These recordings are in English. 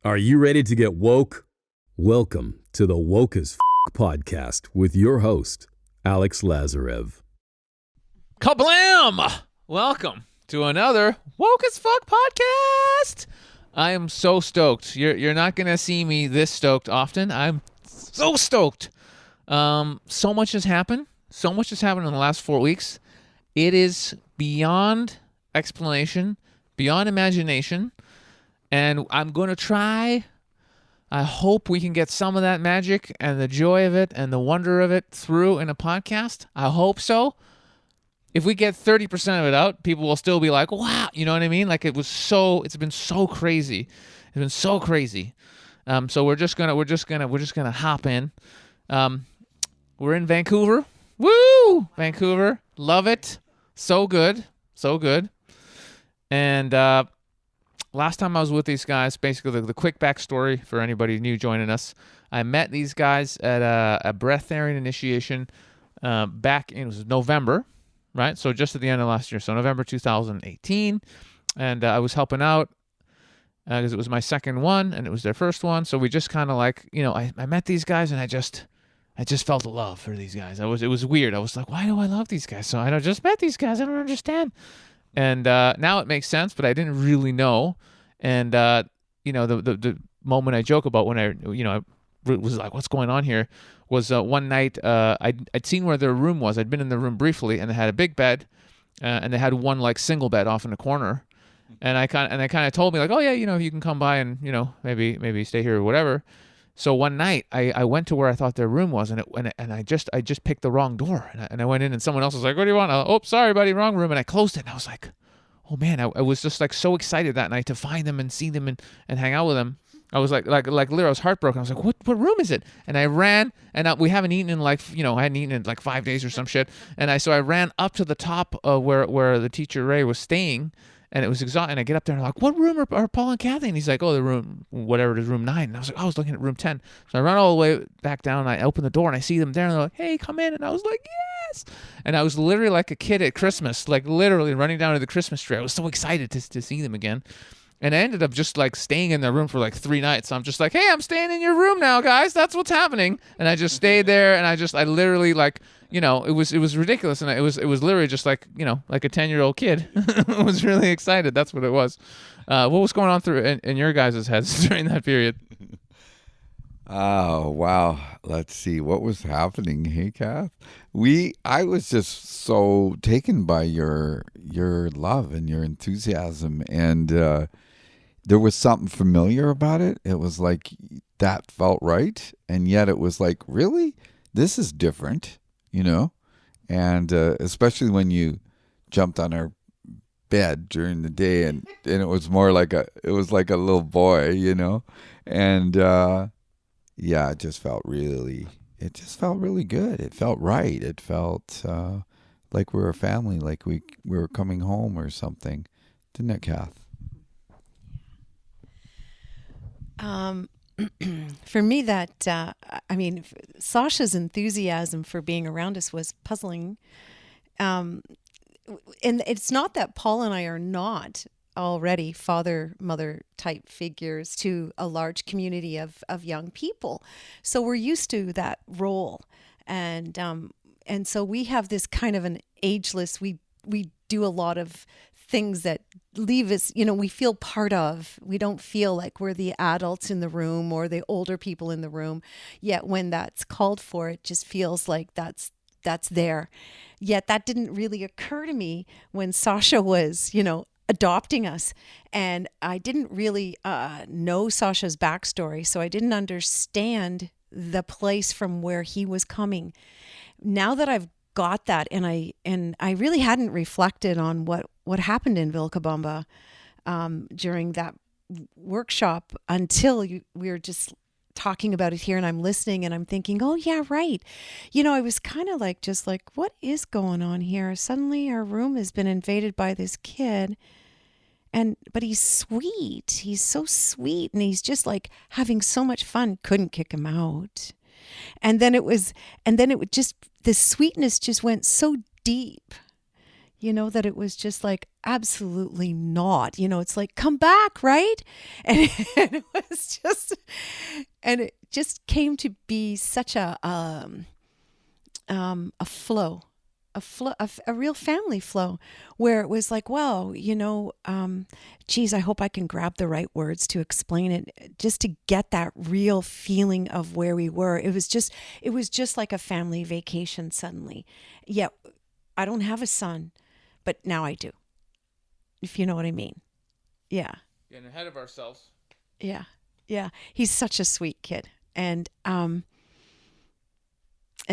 Are you ready to get woke? Welcome to the Woke.As podcast with your host, Alex Lazarev. Kablam! Welcome to another Woke.As podcast. I am so stoked. You're not going to see me this stoked often. I'm so stoked. So much has happened. So much has happened in the last 4 weeks. It is beyond explanation, beyond imagination. And I'm going to try. I hope we can get some of that magic and the joy of it and the wonder of it through in a podcast. I hope so. If we get 30% of it out, people will still be like, wow, you know what I mean? Like it's been so crazy. It's been so crazy. So we're just gonna hop in. We're in Vancouver. Woo! Vancouver. Love it. So good. And last time I was with these guys, basically the quick backstory for anybody new joining us, I met these guys at a breatharian initiation back in, it was November, right? So just at the end of last year, so November 2018. And I was helping out because it was my second one and it was their first one. So we just kind of like, I met these guys and I just felt a love for these guys. It was weird. I was like, why do I love these guys? So I just met these guys. I don't understand. And now it makes sense, but I didn't really know. And the moment I joke about when I was like, what's going on here, was one night I'd seen where their room was. I'd been in the room briefly, and they had a big bed, and they had one like single bed off in the corner. And I kind of told me like, oh yeah, you can come by and maybe stay here or whatever. So one night I went to where I thought their room was, and I just picked the wrong door, and I went in, and someone else was like, "What do you want?" Oh, sorry, buddy, wrong room, and I closed it. And I was like, "Oh man!" I was just like so excited that night to find them and see them and hang out with them. I was like literally, I was heartbroken. I was like, "What room is it?" And I ran, and we haven't eaten in I hadn't eaten in like 5 days or some shit. And I ran up to the top where the teacher Ray was staying. And it was exhausting. And I get up there and I'm like, what room are Paul and Kathie? And he's like, oh, the room, whatever it is, room 9. And I was like, I was looking at room 10. So I run all the way back down and I open the door and I see them there and they're like, hey, come in. And I was like, yes. And I was literally like a kid at Christmas, like literally running down to the Christmas tree. I was so excited to see them again. And I ended up just like staying in their room for like 3 nights. I'm just like, hey, I'm staying in your room now, guys. That's what's happening. And I just stayed there and I literally like, it was ridiculous. And it was literally just like, like a 10-year-old kid. I was really excited. That's what it was. What was going on through in your guys' heads during that period? Oh, wow. Let's see. What was happening? Hey, Kath? I was just so taken by your love and your enthusiasm. And there was something familiar about it. It was like that felt right. And yet it was like, really? This is different, And especially when you jumped on our bed during the day and it was more like a little boy, And yeah, it just felt really good. It felt right. It felt like we were a family, like we were coming home or something. Didn't it, Kath? For me, Sasha's enthusiasm for being around us was puzzling. And it's not that Paul and I are not already father-mother type figures to a large community of young people. So we're used to that role. And so we have this kind of an ageless, we do a lot of things that leave us, we feel part of. We don't feel like we're the adults in the room or the older people in the room. Yet when that's called for, it just feels like that's there. Yet that didn't really occur to me when Sasha was, adopting us. And I didn't really know Sasha's backstory, so I didn't understand the place from where he was coming. Now that I've got that, and I really hadn't reflected on what happened in Vilcabamba during that workshop until we were just talking about it here, and I'm listening and I'm thinking, oh yeah, right. I was kind of like, just like, what is going on here? Suddenly our room has been invaded by this kid. But he's sweet. He's so sweet. And he's just like having so much fun. Couldn't kick him out. And then it would just, the sweetness just went so deep. that it was just like, absolutely not. It's like, come back, right? And it was just, and it just came to be such a flow, a real family flow, where it was like, well, geez, I hope I can grab the right words to explain it, just to get that real feeling of where we were. It was just like a family vacation suddenly. Yeah, I don't have a son, but now I do, if you know what I mean. Yeah. Getting ahead of ourselves. Yeah. Yeah. He's such a sweet kid. And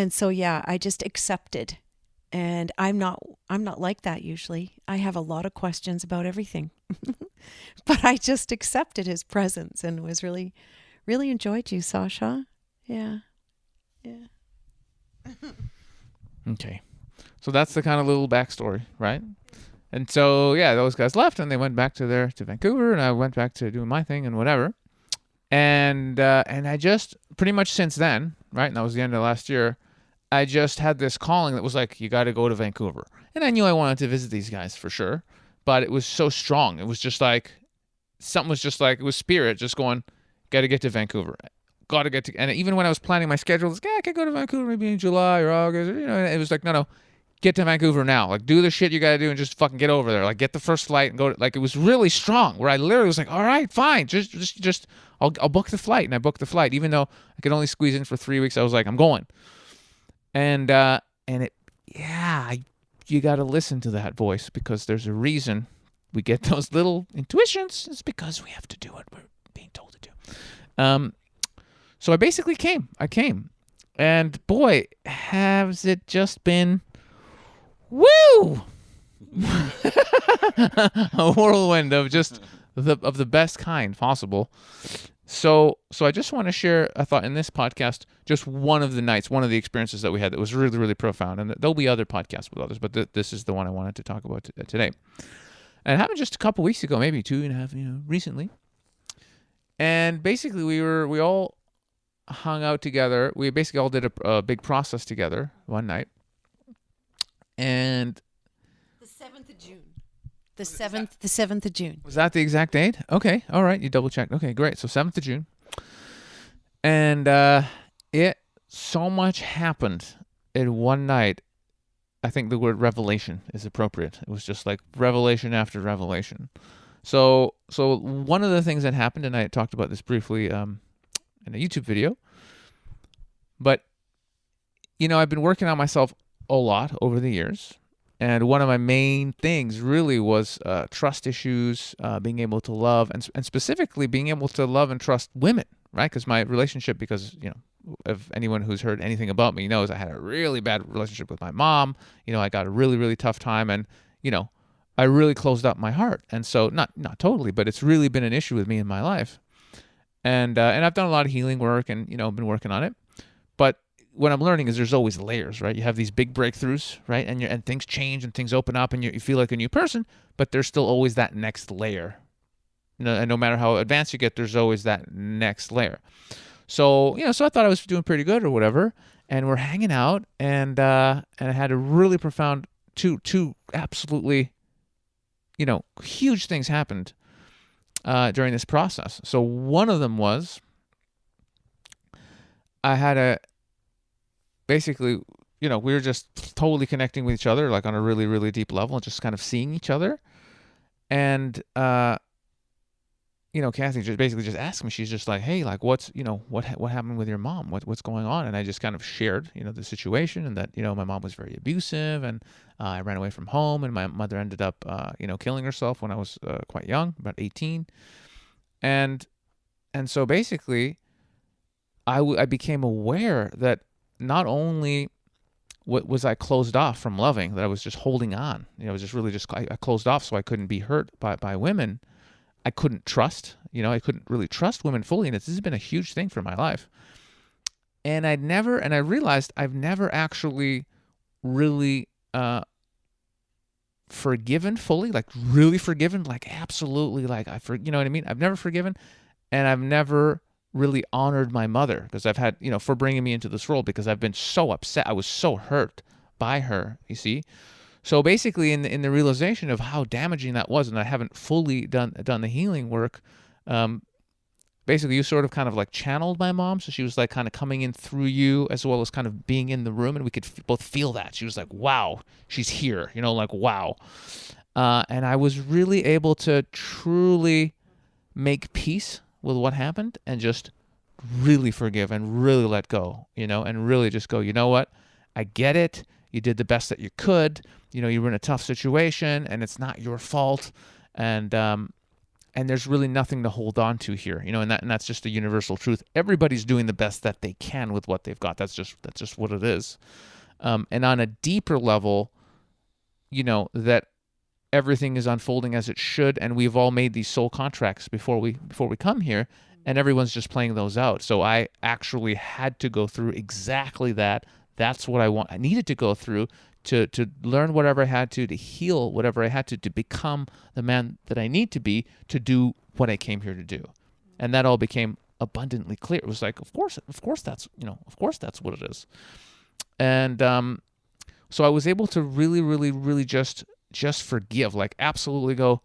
so, yeah, I just accepted. And I'm not like that usually. I have a lot of questions about everything. But I just accepted his presence and was really, really enjoyed you, Sasha. Yeah. Yeah. Okay. So that's the kind of little backstory, right? And so, yeah, those guys left and they went back to Vancouver, and I went back to doing my thing and whatever. And I just pretty much since then, right? And that was the end of last year. I just had this calling that was like, you got to go to Vancouver. And I knew I wanted to visit these guys for sure, but it was so strong. It was just like, something was just like, it was spirit just going, got to get to Vancouver. Got to get to, and even when I was planning my schedule, it's like, yeah, I could go to Vancouver maybe in July or August, or, it was like, no, get to Vancouver now. Like, do the shit you got to do and just fucking get over there. Like, get the first flight and go. Like, it was really strong where I literally was like, all right, fine. Just, I'll book the flight. And I booked the flight. Even though I could only squeeze in for 3 weeks, I was like, I'm going. And you got to listen to that voice, because there's a reason we get those little intuitions. It's because we have to do what we're being told to do. So I basically came. And boy, has it just been, woo! A whirlwind of just the best kind possible. So I just want to share a thought in this podcast, just one of the nights, one of the experiences that we had that was really, really profound. And there'll be other podcasts with others, but this is the one I wanted to talk about today. And it happened just a couple weeks ago, maybe 2.5, recently. And basically we all hung out together. We basically all did a big process together one night. And the 7th of June. The 7th of June. Was that the exact date? Okay. All right. You double checked. Okay, great. So 7th of June. And so much happened in one night. I think the word revelation is appropriate. It was just like revelation after revelation. So one of the things that happened, and I talked about this briefly in a YouTube video, but I've been working on myself a lot over the years. And one of my main things really was trust issues, being able to love, and specifically being able to love and trust women, right? Because my relationship, if anyone who's heard anything about me knows, I had a really bad relationship with my mom. I got a really, really tough time, and, I really closed up my heart. And so, not totally, but it's really been an issue with me in my life. And I've done a lot of healing work and, been working on it. But what I'm learning is there's always layers, right? You have these big breakthroughs, right? And things change and things open up and you feel like a new person, but there's still always that next layer. And no matter how advanced you get, there's always that next layer. So, so I thought I was doing pretty good or whatever. And we're hanging out and I had a really profound, two absolutely, huge things happened during this process. So one of them was I had basically, we were just totally connecting with each other, like on a really, really deep level, and just kind of seeing each other. And, Kathie just asked me, she's just like, hey, like, what's, what happened with your mom? What's going on? And I just kind of shared, the situation, and that, my mom was very abusive, and I ran away from home, and my mother ended up, killing herself when I was quite young, about 18. And so basically I became aware that not only was I closed off from loving, that I was just holding on. I was just really I closed off so I couldn't be hurt by women. I couldn't trust, I couldn't really trust women fully. And this has been a huge thing for my life. And I realized I've never actually really forgiven fully, like really forgiven, like absolutely, like you know what I mean? I've never forgiven, and I've never really honored my mother, because I've had, for bringing me into this world, because I've been so upset. I was so hurt by her, you see? So basically, in the realization of how damaging that was, and I haven't fully done the healing work, basically you sort of kind of like channeled my mom. So she was like kind of coming in through you as well as kind of being in the room, and we could both feel that. She was like, wow, she's here, like, wow. And I was really able to truly make peace with what happened and just really forgive and really let go, and really just go, you know what? I get it. You did the best that you could. You were in a tough situation and it's not your fault. And there's really nothing to hold on to here, and that's just a universal truth. Everybody's doing the best that they can with what they've got. That's just what it is. And on a deeper level, that everything is unfolding as it should, and we've all made these soul contracts before we come here, and everyone's just playing those out. So I actually had to go through exactly that. That's what I needed to go through to learn whatever I had to heal whatever I had to become the man that I need to be to do what I came here to do. And that all became abundantly clear. It was like, of course that's what it is. And so I was able to really, really, really just forgive, like absolutely go,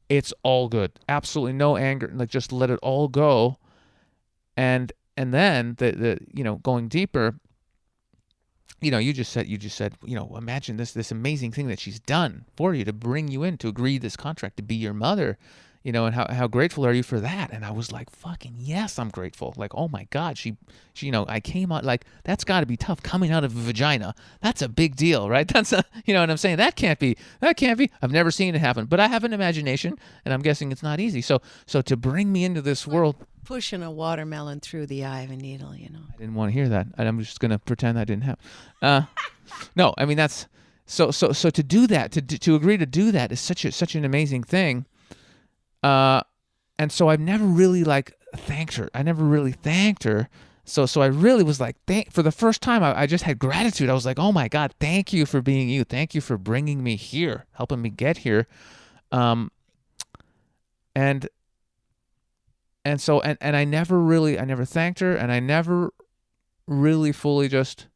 it's all good. Absolutely no anger, like just let it all go. And then the going deeper, you just said, imagine this amazing thing that she's done for you to bring you in, to agree this contract, to be your mother, and how grateful are you for that? And I was like, fucking yes, I'm grateful. Like, oh my God, she I came out, like, that's got to be tough coming out of a vagina. That's a big deal, right? That's what I'm saying? That can't be. I've never seen it happen, but I have an imagination, and I'm guessing it's not easy. So to bring me into this world, pushing a watermelon through the eye of a needle, I didn't want to hear that. I'm just going to pretend I didn't have. No, I mean, that's so to do that, to agree to do that is such an amazing thing. And so I've never really thanked her. I never really thanked her. So I really was like, for the first time, I just had gratitude. I was like, oh my God, thank you for being you. Thank you for bringing me here, helping me get here. And so I never thanked her, and I never really fully just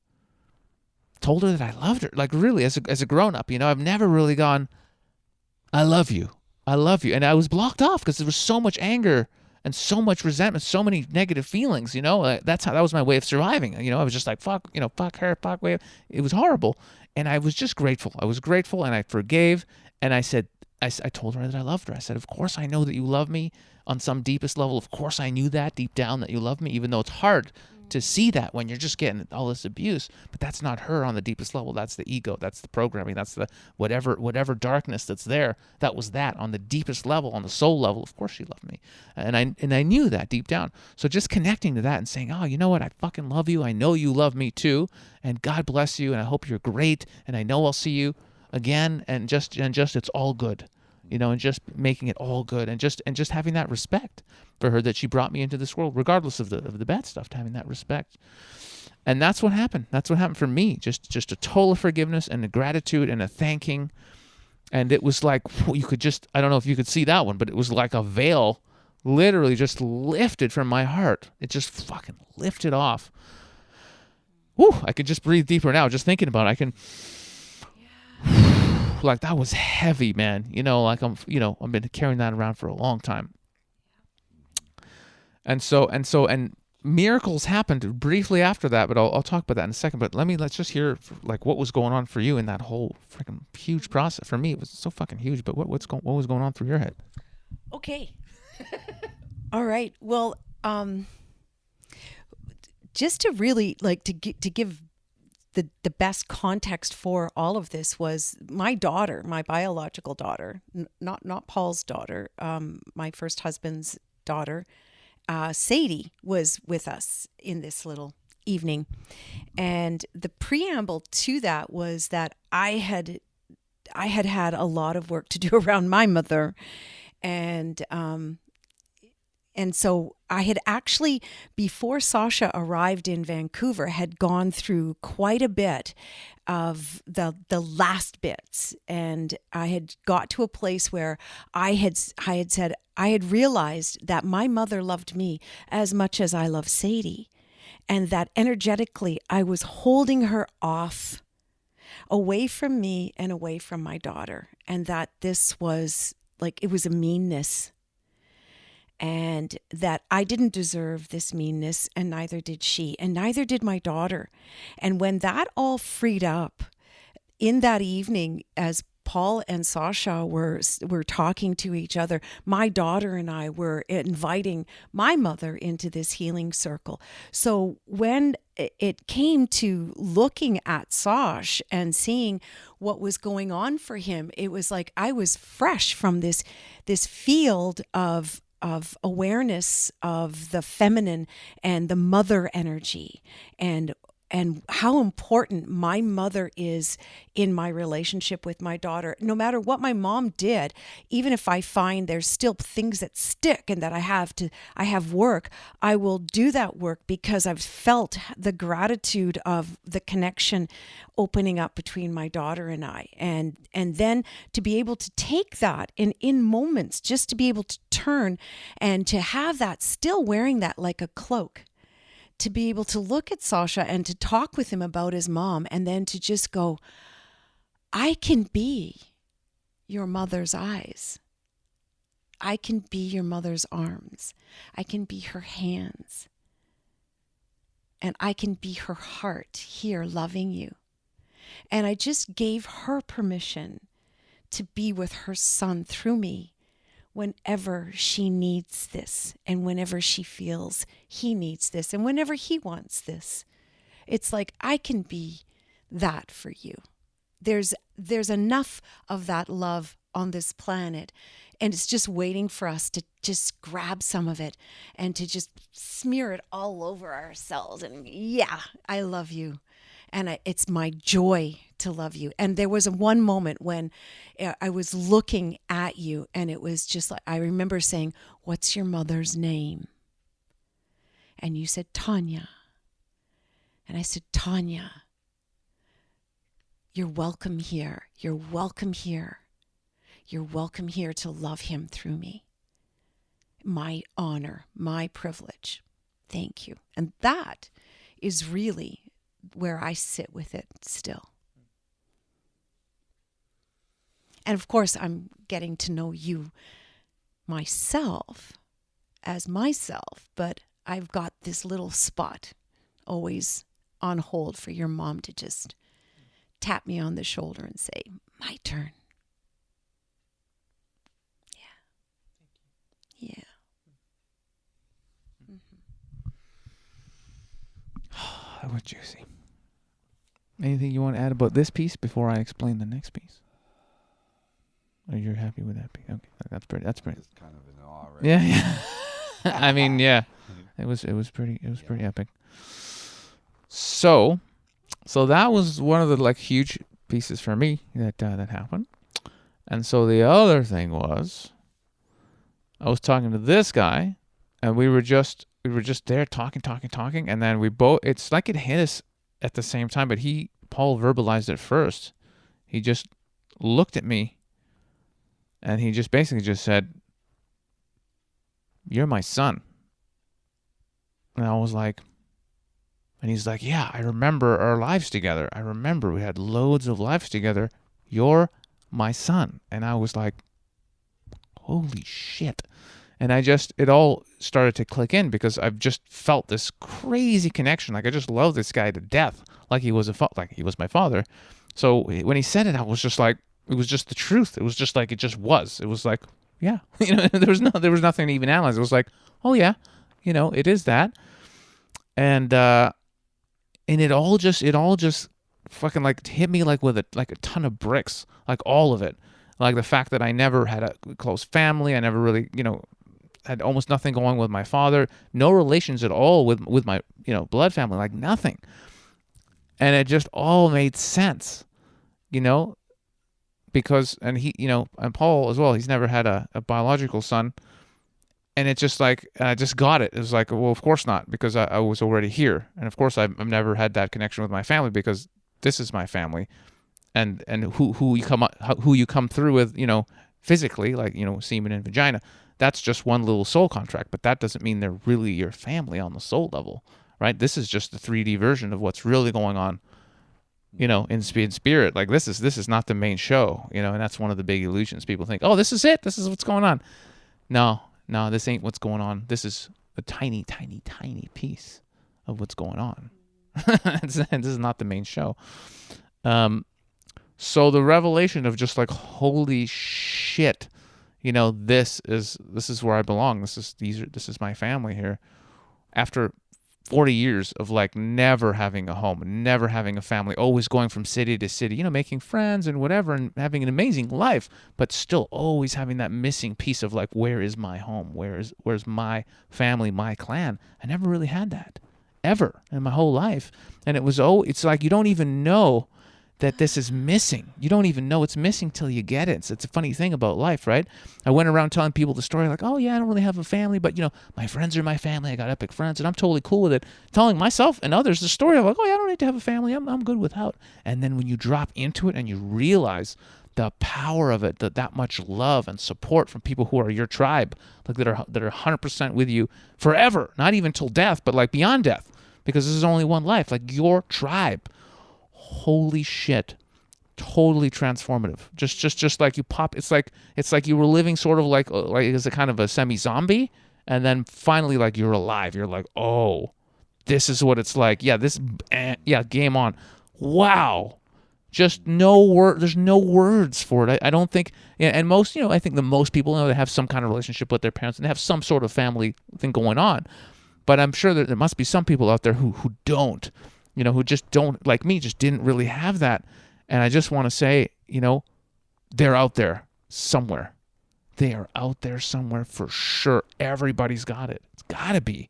told her that I loved her. Like, really, as a grown up, I've never really gone, I love you. And I was blocked off because there was so much anger and so much resentment, so many negative feelings, that was my way of surviving. I was just like, fuck her, fuck way. It was horrible. And I was just grateful. I was grateful, and I forgave. And I said, I told her that I loved her. I said, of course I know that you love me on some deepest level. Of course I knew that deep down, that you love me, even though it's hard to see that when you're just getting all this abuse. But that's not her on the deepest level. That's the ego. That's the programming. That's the whatever darkness that's there. That was that on the deepest level, on the soul level. Of course she loved me. And I knew that deep down. So just connecting to that and saying, oh, you know what? I fucking love you. I know you love me too. And God bless you. And I hope you're great. And I know I'll see you again. And just it's all good. And just making it all good, and just having that respect for her, that she brought me into this world, regardless of the bad stuff, having that respect. And that's what happened. That's what happened for me. Just a total forgiveness and a gratitude and a thanking. And it was like, you could just, I don't know if you could see that one, but it was like a veil literally just lifted from my heart. It just fucking lifted off. Whew, I could just breathe deeper now, just thinking about it. I can... Like, that was heavy, man. Like I've been carrying that around for a long time. And miracles happened briefly after that, but I'll talk about that in a second. But let's just hear like what was going on for you in that whole freaking huge process. For me, it was so fucking huge. But what was going on through your head? Okay. All right. Well, just to really to give the best context for all of this was my daughter, my biological daughter, not Paul's daughter, my first husband's daughter, Sadie, was with us in this little evening. And the preamble to that was that I had a lot of work to do around my mother. And so I had actually, before Sasha arrived in Vancouver, had gone through quite a bit of the last bits. And I had got to a place where I had said, I had realized that my mother loved me as much as I love Sadie. And that energetically, I was holding her off away from me and away from my daughter. And that this was like, it was a meanness, and that I didn't deserve this meanness, and neither did she, and neither did my daughter. And when that all freed up in that evening, as Paul and Sasha were talking to each other, my daughter and I were inviting my mother into this healing circle. So when it came to looking at Sash and seeing what was going on for him, it was like I was fresh from this field of awareness of the feminine and the mother energy, and how important my mother is in my relationship with my daughter. No matter what my mom did, even if I find there's still things that stick and that I have work, I will do that work because I've felt the gratitude of the connection opening up between my daughter and I. And then to be able to take that in moments, just to be able to turn and to have that, still wearing that like a cloak, to be able to look at Sasha and to talk with him about his mom, and then to just go, I can be your mother's eyes. I can be your mother's arms. I can be her hands. And I can be her heart here loving you. And I just gave her permission to be with her son through me whenever she needs this, and whenever she feels he needs this, and whenever he wants this. It's like, I can be that for you. There's enough of that love on this planet, and it's just waiting for us to just grab some of it and to just smear it all over ourselves. And yeah, I love you. And it's my joy to love you. And there was one moment when I was looking at you, and it was just like, I remember saying, what's your mother's name? And you said, Tanya. And I said, Tanya, you're welcome here. You're welcome here. You're welcome here to love him through me. My honor, my privilege. Thank you. And that is really where I sit with it still. And of course, I'm getting to know you myself as myself, but I've got this little spot always on hold for your mom to just tap me on the shoulder and say, my turn. Yeah. That was juicy. Anything you want to add about this piece before I explain the next piece? Or you're happy with that piece? Okay, that's pretty. Just kind of in awe, right? Yeah. I mean, yeah. It was pretty epic. So that was one of the like huge pieces for me that happened. And so the other thing was, I was talking to this guy, and we were just there talking, and then we both, it's like it hit us at the same time, but Paul verbalized it first. He just looked at me, and he just basically just said, you're my son. And I was like, and he's like, yeah, I remember our lives together. I remember we had loads of lives together. You're my son. And I was like, holy shit. And it all started to click in, because I've just felt this crazy connection. Like, I just love this guy to death. Like he was my father. So when he said it, I was just like, it was just the truth. It was just like, it just was. It was like, yeah, there was nothing to even analyze. It was like, oh yeah, it is that. And it all just fucking like hit me like with a ton of bricks, like all of it. Like the fact that I never had a close family. I never really, had almost nothing going with my father, no relations at all with my, blood family, like nothing. And it just all made sense, because, and he, and Paul as well, he's never had a biological son. And it's just like, I just got it. It was like, well, of course not, because I was already here. And of course I've never had that connection with my family, because this is my family. And who you come through with, physically, like, semen and vagina, that's just one little soul contract, but that doesn't mean they're really your family on the soul level, right? This is just the 3D version of what's really going on in spirit. Like this is not the main show, and that's one of the big illusions. People think, oh, this is it. This is what's going on. No, this ain't what's going on. This is a tiny, tiny, tiny piece of what's going on. This is not the main show. So the revelation of just like, holy shit, this is where I belong. This is my family here. After 40 years of like never having a home, never having a family, always going from city to city, making friends and whatever, and having an amazing life, but still always having that missing piece of like, where is my home? Where's my family, my clan? I never really had that ever in my whole life. And it's like, you don't even know that this is missing. You don't even know it's missing till you get it. So it's a funny thing about life, right? I went around telling people the story like, oh yeah, I don't really have a family, but my friends are my family. I got epic friends and I'm totally cool with it. Telling myself and others the story of like, oh yeah, I don't need to have a family. I'm good without. And then when you drop into it and you realize the power of it, that much love and support from people who are your tribe, like that are 100% with you forever, not even till death, but like beyond death, because this is only one life, like your tribe. Holy shit, totally transformative. Just like you pop, it's like you were living sort of like as a kind of a semi-zombie, and then finally like you're alive. You're like, oh, this is what it's like. Yeah, game on. Wow. Just no word. There's no words for it. I don't think. Yeah, and most, I think the most people they have some kind of relationship with their parents and they have some sort of family thing going on. But I'm sure that there must be some people out there who don't. Who just don't, like me, just didn't really have that. And I just want to say, they're out there somewhere. They are out there somewhere for sure. Everybody's got it. It's got to be.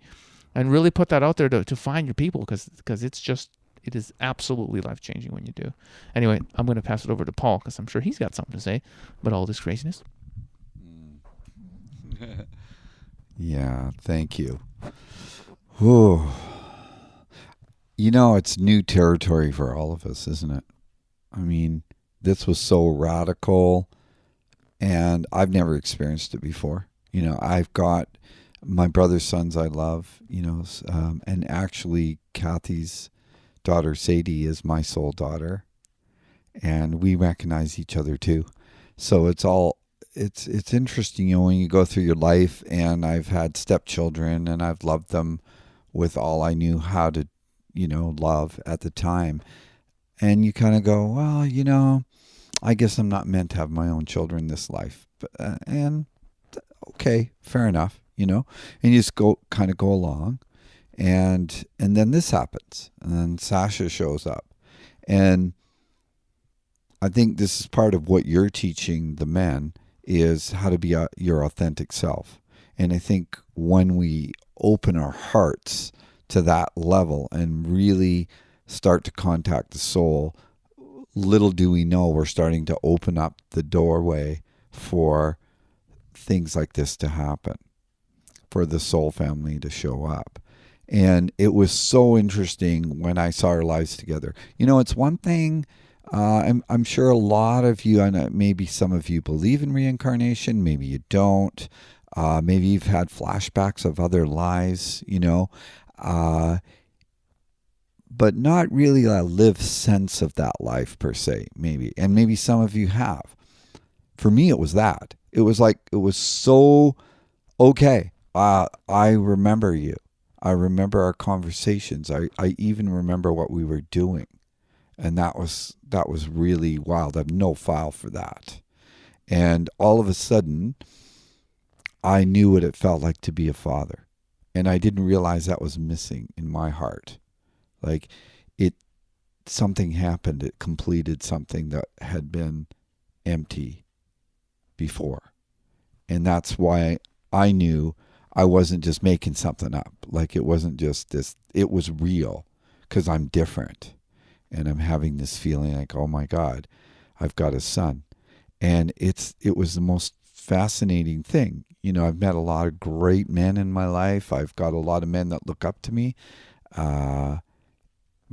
And really put that out there to find your people because it is absolutely life-changing when you do. Anyway, I'm going to pass it over to Paul because I'm sure he's got something to say about all this craziness. Yeah, thank you. Whew. It's new territory for all of us, isn't it? I mean, this was so radical, and I've never experienced it before. I've got my brother's sons I love, and actually Kathie's daughter, Sadie, is my soul daughter, and we recognize each other too. So it's interesting, when you go through your life, and I've had stepchildren, and I've loved them with all I knew how to love at the time. And you kind of go, well, I guess I'm not meant to have my own children this life. And okay, fair enough, and you just go along. And then this happens. And then Sasha shows up. And I think this is part of what you're teaching the men is how to be your authentic self. And I think when we open our hearts to that level and really start to contact the soul, little do we know we're starting to open up the doorway for things like this to happen, for the soul family to show up. And it was so interesting when I saw our lives together. It's one thing, I'm sure a lot of you, and maybe some of you believe in reincarnation, maybe you don't. Maybe you've had flashbacks of other lives, but not really a lived sense of that life per se, maybe. And maybe some of you have. For me, it was that. It was like, it was so, okay, I remember you. I remember our conversations. I even remember what we were doing. And that was really wild. I have no file for that. And all of a sudden, I knew what it felt like to be a father. And I didn't realize that was missing in my heart. Like something happened. It completed something that had been empty before. And that's why I knew I wasn't just making something up. Like it wasn't just this, it was real because I'm different. And I'm having this feeling like, oh my God, I've got a son. And it was the most fascinating thing. I've met a lot of great men in my life. I've got a lot of men that look up to me.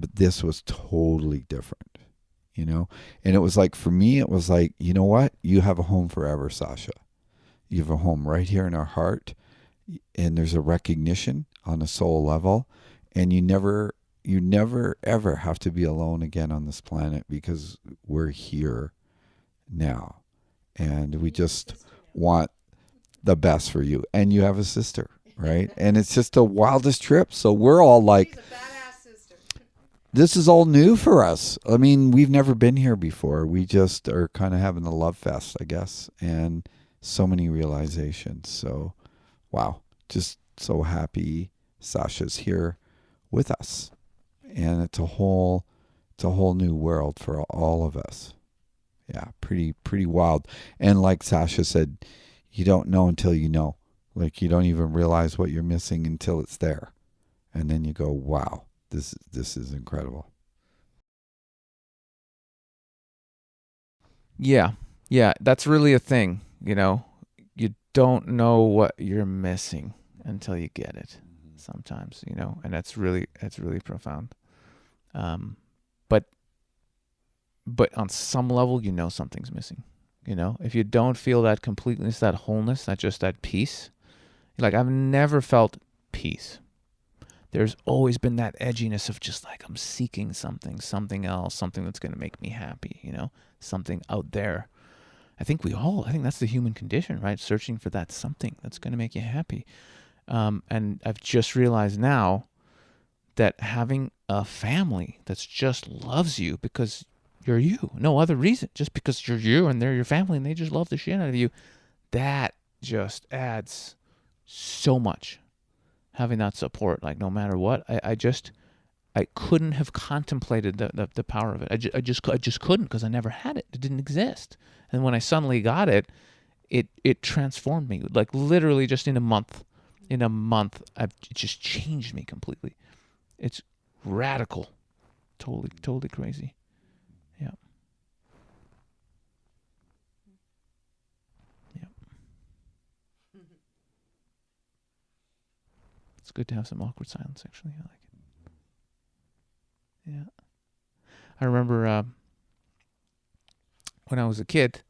But this was totally different, And it was like, for me, it was like, you know what? You have a home forever, Sasha. You have a home right here in our heart. And there's a recognition on a soul level. And you never you never ever have to be alone again on this planet, because we're here now, and we just want the best for you. And you have a sister, right? And it's just the wildest trip. So we're all like, She's a badass sister. this is all new for us. I mean, we've never been here before. We just are kind of having a love fest, I guess, and so many realizations. So, wow, just so happy Sasha's here with us, and it's a whole new world for all of us. Yeah, pretty wild. And like Sasha said, you don't know until you know. Like, you don't even realize what you're missing until it's there, and then you go, wow, this is incredible. Yeah, that's really a thing. You don't know what you're missing until you get it. Sometimes, and that's really profound. But on some level, something's missing. If you don't feel that completeness, that wholeness, that peace, like, I've never felt peace. There's always been that edginess of just like, I'm seeking something else, something that's going to make me happy, something out there. I think that's the human condition, right? Searching for that something that's going to make you happy. And I've just realized now that having a family that's just loves you because you're you, no other reason, just because you're you and they're your family and they just love the shit out of you, that just adds so much. Having that support, like, no matter what, I couldn't have contemplated the power of it. I just couldn't, because I never had it. It didn't exist. And when I suddenly got it, it transformed me. Like, literally just in a month, it just changed me completely. It's radical, totally crazy. Yeah. It's good to have some awkward silence, actually. I like it. Yeah. I remember when I was a kid,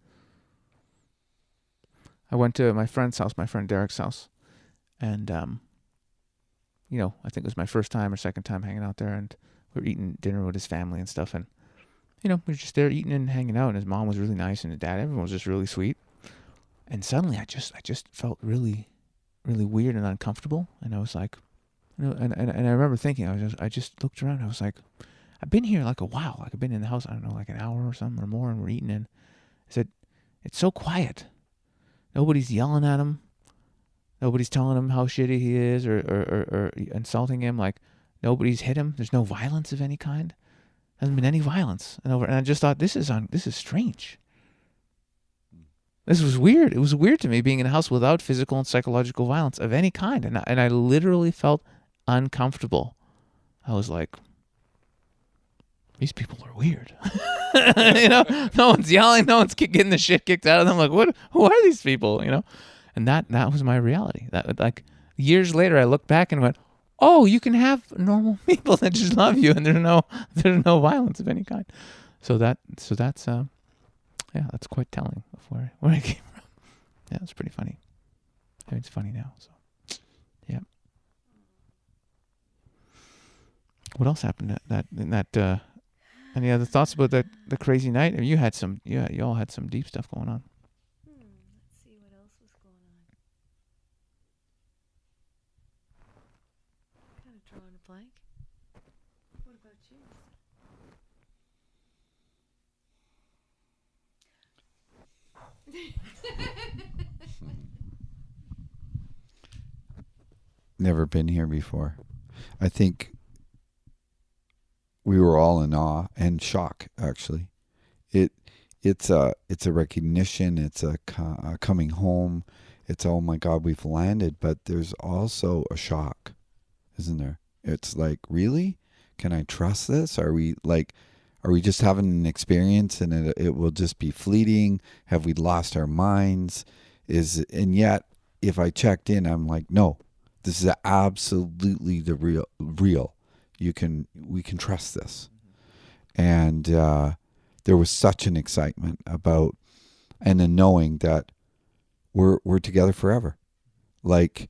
I went to my friend's house, my friend Derek's house. And, I think it was my first time or second time hanging out there. And we were eating dinner with his family and stuff. And, we were just there eating and hanging out. And his mom was really nice. And his dad, everyone was just really sweet. And suddenly I just felt really, really weird and uncomfortable. And I was like, and I remember thinking, I just looked around. I was like, I've been here like a while. Like, I've been in the house, I don't know, like an hour or something or more, and we're eating. And I said, it's so quiet. Nobody's yelling at him. Nobody's telling him how shitty he is or insulting him. Like, nobody's hit him. There's no violence of any kind. Hasn't been any violence. And I just thought, this is strange. This was weird. It was weird to me being in a house without physical and psychological violence of any kind. And I literally felt uncomfortable. I was like, these people are weird. No one's yelling. No one's getting the shit kicked out of them. Like, who are these people? And that was my reality. That, like, years later, I looked back and went, oh, you can have normal people that just love you, and there's no violence of any kind. So that's quite telling of where I came from. Yeah, it's pretty funny. I mean, it's funny now. So, yeah. What else happened in that? Any other thoughts about the crazy night? I mean, you all had some deep stuff going on. Let's see what else was going on. Kind of drawing a blank. What about you? Never been here before. I think we were all in awe and shock, actually. It's a recognition. It's a coming home. It's, oh my God, we've landed. But there's also a shock, isn't there? It's like, really? Can I trust this? Are we just having an experience and it will just be fleeting? Have we lost our minds? And yet, if I checked in, I'm like, no, this is absolutely the real. We can trust this. And there was such an excitement about, and a knowing that we're together forever. Like,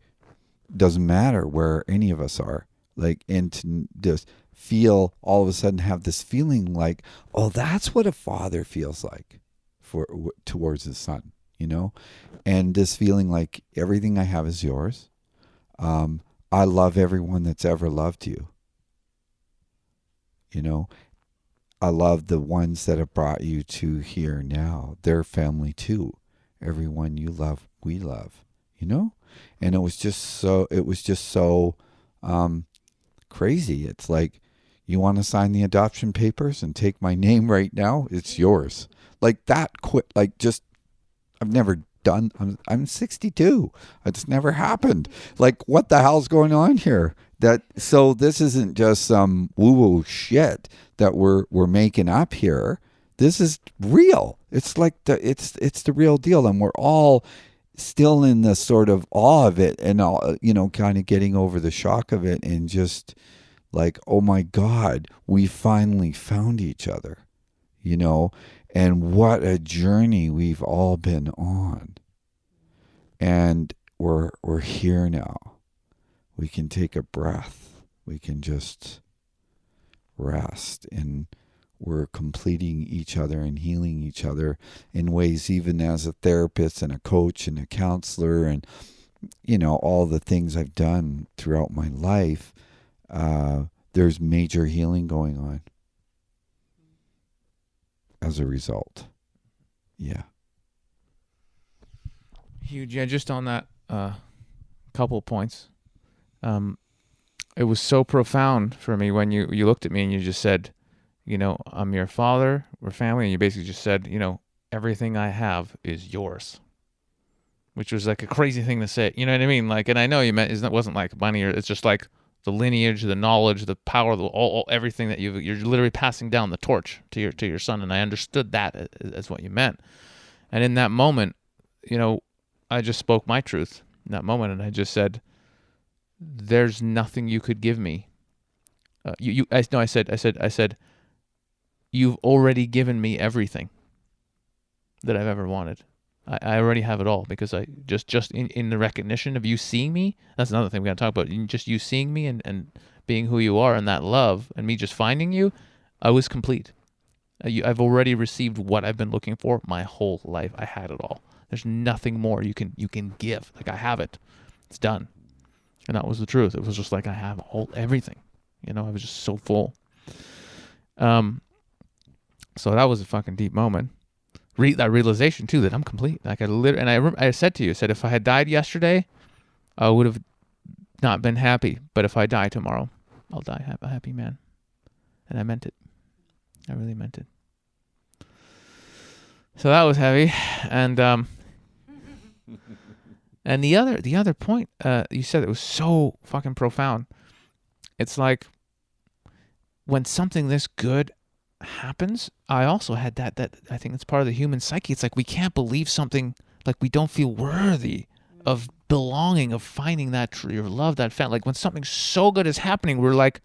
doesn't matter where any of us are. like, and to just feel all of a sudden have this feeling like, oh, that's what a father feels like towards his son, and this feeling like everything I have is yours. I love everyone that's ever loved you. I love the ones that have brought you to here now. They're family too. Everyone you love, we love, and it was just so crazy. It's like, you want to sign the adoption papers and take my name right now? It's yours. Like that quick, like just, I've never done, I'm 62. It's never happened. Like, what the hell's going on here? So this isn't just some woo-woo shit that we're making up here. This is real. It's like it's the real deal. And we're all still in the sort of awe of it and all, kind of getting over the shock of it and just like, oh my God, we finally found each other, and what a journey we've all been on. And we're here now. We can take a breath. We can just rest, and we're completing each other and healing each other in ways, even as a therapist and a coach and a counselor and, all the things I've done throughout my life. There's major healing going on as a result. Yeah. Huge. Yeah, just on that couple points. It was so profound for me when you looked at me and you just said, I'm your father, we're family, and you basically just said, everything I have is yours. Which was like a crazy thing to say. You know what I mean? Like, and I know you meant it wasn't like money, or it's just like the lineage, the knowledge, the power, all everything that you're literally passing down the torch to your son. And I understood that as what you meant. And in that moment, I just spoke my truth in that moment, and I just said, "There's nothing you could give me." I said, "You've already given me everything that I've ever wanted. I already have it all, because I just in the recognition of you seeing me." That's another thing we got to talk about. Just you seeing me and being who you are, and that love, and me just finding you, I was complete. I've already received what I've been looking for my whole life. I had it all. There's nothing more you can give. Like, I have it. It's done. And that was the truth. It was just like, I have everything. I was just so full. So that was a fucking deep moment. That realization too, that I'm complete. Like, I said to you, if I had died yesterday, I would have not been happy. But if I die tomorrow, I'll die a happy man. And I meant it. I really meant it. So that was heavy. And and the other point you said, it was so fucking profound. It's like, when something this good happens, I also had that I think it's part of the human psyche. It's like, we can't believe something, like we don't feel worthy of belonging, of finding that tree or love, that family. Like, when something so good is happening, we're like,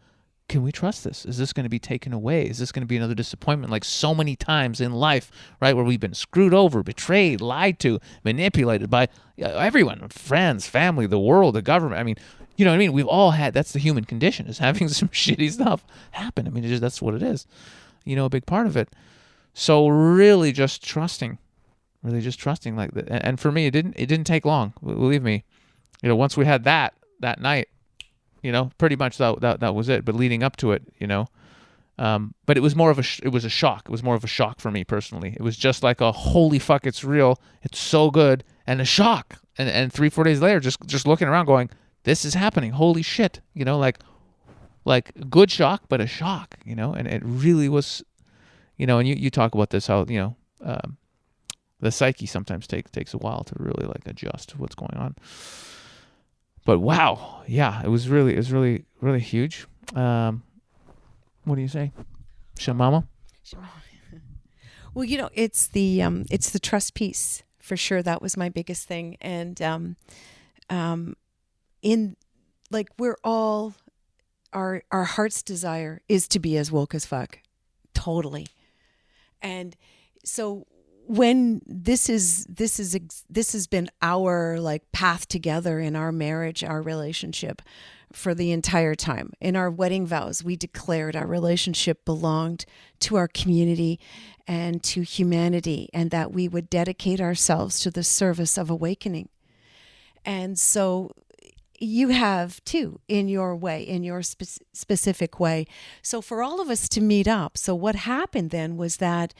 can we trust this? Is this going to be taken away? Is this going to be another disappointment? Like so many times in life, right, where we've been screwed over, betrayed, lied to, manipulated by everyone, friends, family, the world, the government. I mean, you know what I mean? We've all had, that's the human condition, is having some shitty stuff happen. I mean, that's what it is. A big part of it. So really just trusting like that. And for me, it didn't take long. Believe me. Once we had that night, pretty much that was it. But leading up to it, but it was more of it was a shock. It was more of a shock for me personally. It was just like a holy fuck, it's real. It's so good, and a shock. And 3-4 days later, just looking around, going, this is happening. Holy shit. Like good shock, but a shock. And it really was. And you talk about this, how the psyche sometimes takes a while to really like adjust to what's going on. But wow, yeah, it was really huge. What do you say, Shamama? Well, it's the trust piece for sure. That was my biggest thing, and in like we're all our heart's desire is to be as woke as fuck, totally, and so. When this has been our like path together in our marriage, our relationship, for the entire time. In our wedding vows, we declared our relationship belonged to our community and to humanity, and that we would dedicate ourselves to the service of awakening. And so you have too, in your way, in your specific way. So for all of us to meet up. So what happened then was that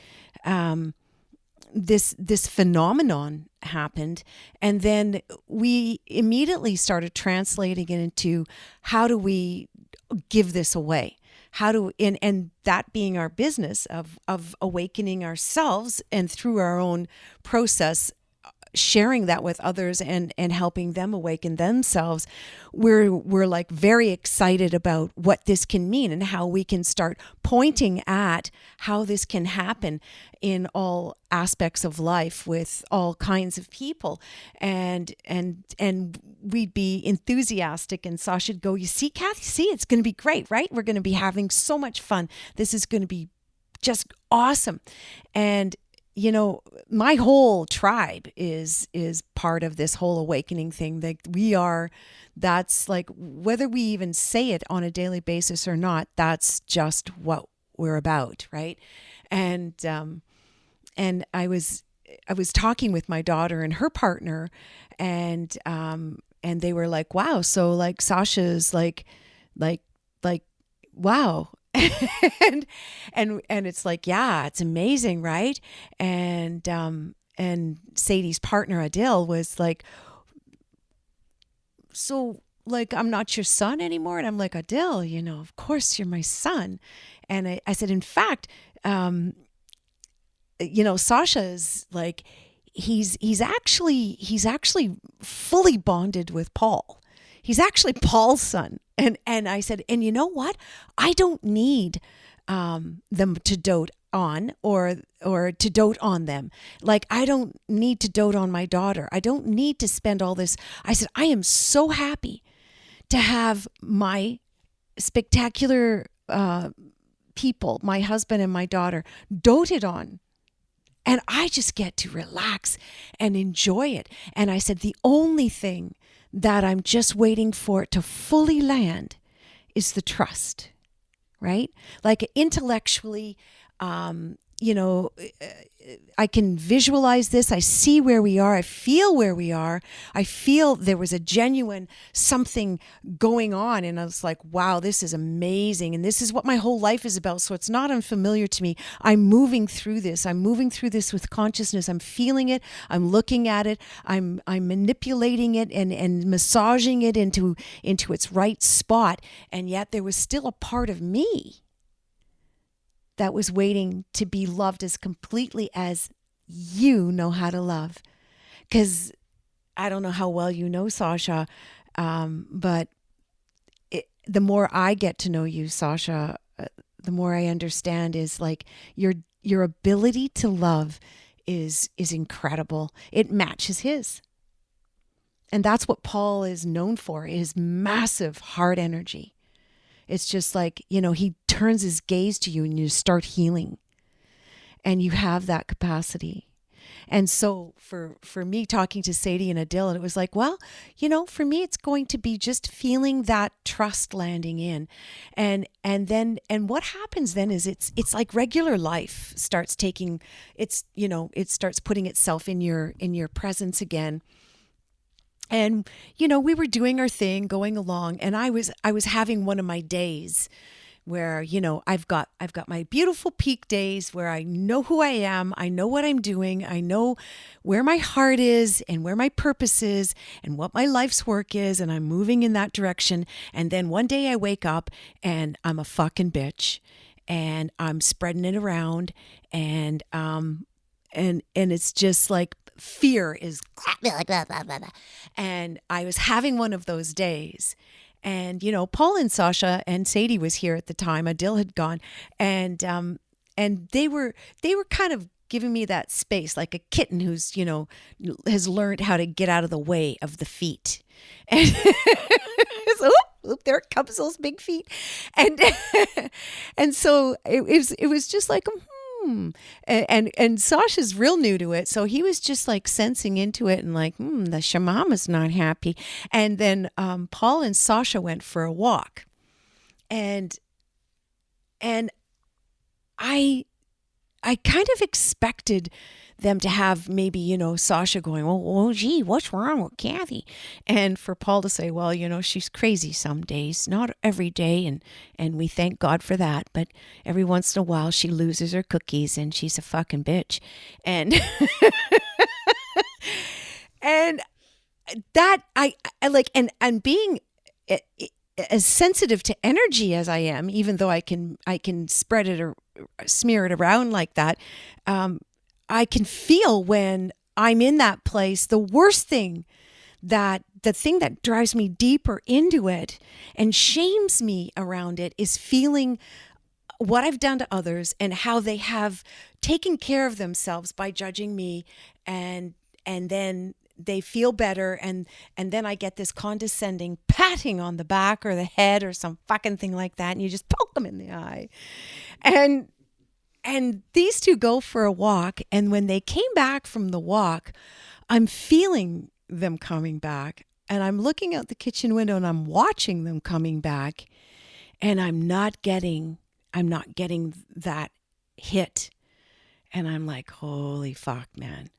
this phenomenon happened, and then we immediately started translating it into how do we give this away? How do and that being our business of awakening ourselves, and through our own process sharing that with others and helping them awaken themselves, we're like very excited about what this can mean and how we can start pointing at how this can happen in all aspects of life with all kinds of people. And we'd be enthusiastic, and Sasha'd go, you see, Kathie, see, it's going to be great, right? We're going to be having so much fun. This is going to be just awesome. And you know, my whole tribe is part of this whole awakening thing. That that's like, whether we even say it on a daily basis or not, that's just what we're about, right? And I was talking with my daughter and her partner, and they were like, wow, so like Sasha's like wow. and it's like, yeah, it's amazing, right? And Sadie's partner Adil was like, so like, I'm not your son anymore. And I'm like, Adil, you know, of course you're my son. And I said, in fact, you know, Sasha is like, he's actually fully bonded with Paul. He's actually Paul's son. And I said, and you know what? I don't need them to dote on or to dote on them. Like, I don't need to dote on my daughter. I don't need to spend all this. I said, I am so happy to have my spectacular people, my husband and my daughter, doted on. And I just get to relax and enjoy it. And I said, the only thing that I'm just waiting for it to fully land is the trust, right? Like, intellectually, you know, I can visualize this. I see where we are. I feel where we are. I feel there was a genuine something going on. And I was like, wow, this is amazing. And this is what my whole life is about. So it's not unfamiliar to me. I'm moving through this. I'm moving through this with consciousness. I'm feeling it. I'm looking at it. I'm manipulating it and massaging it into its right spot. And yet there was still a part of me that was waiting to be loved as completely as you know how to love. Because I don't know how well you know Sasha, but the more I get to know you, Sasha, the more I understand is like your ability to love is incredible. It matches his. And that's what Paul is known for, is massive heart energy. It's just like, you know, he turns his gaze to you and you start healing. And you have that capacity. And so for me talking to Sadie and Adil, it was like, well, you know, for me, it's going to be just feeling that trust landing in. And what happens then is it's like regular life starts taking, it's, you know, it starts putting itself in your presence again. And, you know, we were doing our thing, going along, and I was having one of my days where, you know, I've got my beautiful peak days where I know who I am, I know what I'm doing, I know where my heart is and where my purpose is and what my life's work is, and I'm moving in that direction. And then one day I wake up and I'm a fucking bitch and I'm spreading it around, and it's just like fear is blah, blah, blah, blah, blah. And I was having one of those days. And, you know, Paul and Sasha and Sadie was here at the time. Adil had gone. And they were kind of giving me that space, like a kitten who's, you know, has learned how to get out of the way of the feet. And so, there it comes, those big feet. And so it was just like, And Sasha's real new to it, so he was just like sensing into it and like, the shamama's not happy. And then Paul and Sasha went for a walk, and I kind of expected them to have maybe, Sasha going, oh, gee, what's wrong with Kathie? And for Paul to say, well, she's crazy some days, not every day. And we thank God for that. But every once in a while she loses her cookies and she's a fucking bitch. And, and that I like, and being as sensitive to energy as I am, even though I can spread it or smear it around like that, I can feel when I'm in that place, the worst thing, the thing that drives me deeper into it and shames me around it is feeling what I've done to others and how they have taken care of themselves by judging me, and then they feel better, and then I get this condescending patting on the back or the head or some fucking thing like that, and you just poke them in the eye. And these two go for a walk, and when they came back from the walk, I'm feeling them coming back, and I'm looking out the kitchen window and I'm watching them coming back, and I'm not getting that hit. And I'm like, holy fuck, man.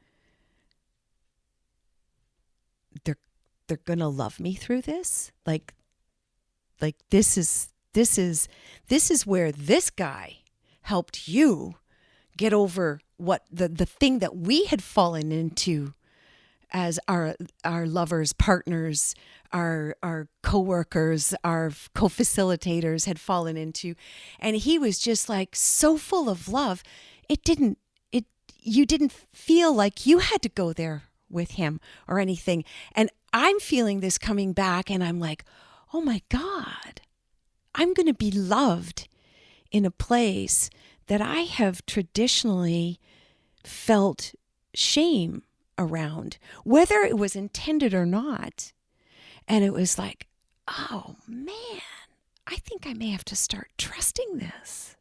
They're gonna love me through this. Like this is where this guy helped you get over what the thing that we had fallen into as our lovers, partners, our co-workers, our co-facilitators had fallen into. And he was just like so full of love. You didn't feel like you had to go there with him or anything. And I'm feeling this coming back, and I'm like, oh my God, I'm going to be loved in a place that I have traditionally felt shame around, whether it was intended or not. And it was like, oh man, I think I may have to start trusting this.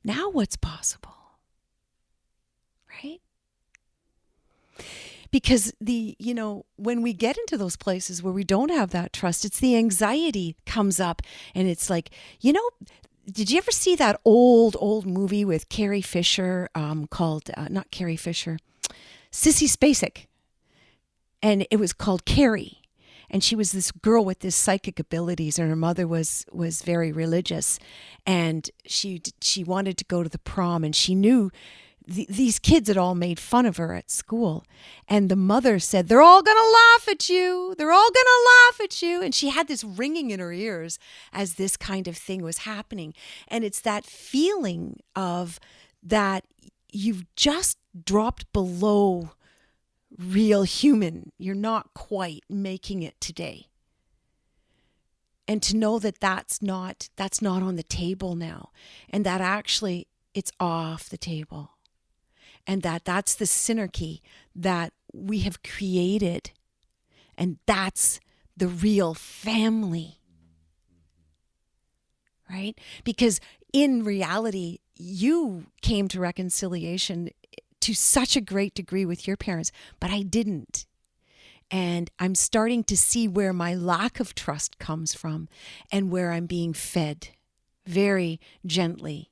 Now what's possible? Right? Because when we get into those places where we don't have that trust, it's the anxiety comes up, and it's like, did you ever see that old movie with Carrie Fisher called, not Carrie Fisher, Sissy Spacek? And it was called Carrie. And she was this girl with this psychic abilities, and her mother was very religious, and she wanted to go to the prom, and she knew these kids had all made fun of her at school, and the mother said, "They're all gonna laugh at you. They're all gonna laugh at you." And she had this ringing in her ears as this kind of thing was happening, and it's that feeling of that you've just dropped below real human. You're not quite making it today. And to know that that's not on the table now, and that actually it's off the table, and that's the synarchy that we have created, and that's the real family, right? Because in reality, you came to reconciliation to such a great degree with your parents, but I didn't. And I'm starting to see where my lack of trust comes from, and where I'm being fed very gently.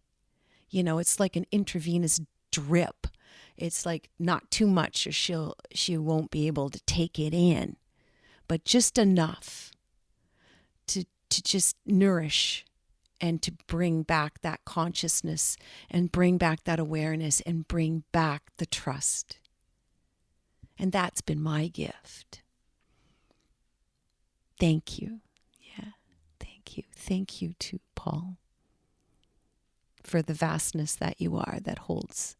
It's like an intravenous drip. It's like not too much, or she won't be able to take it in, but just enough to just nourish, and to bring back that consciousness, and bring back that awareness, and bring back the trust. And that's been my gift. Thank you. Yeah, thank you. Thank you to Paul for the vastness that you are, that holds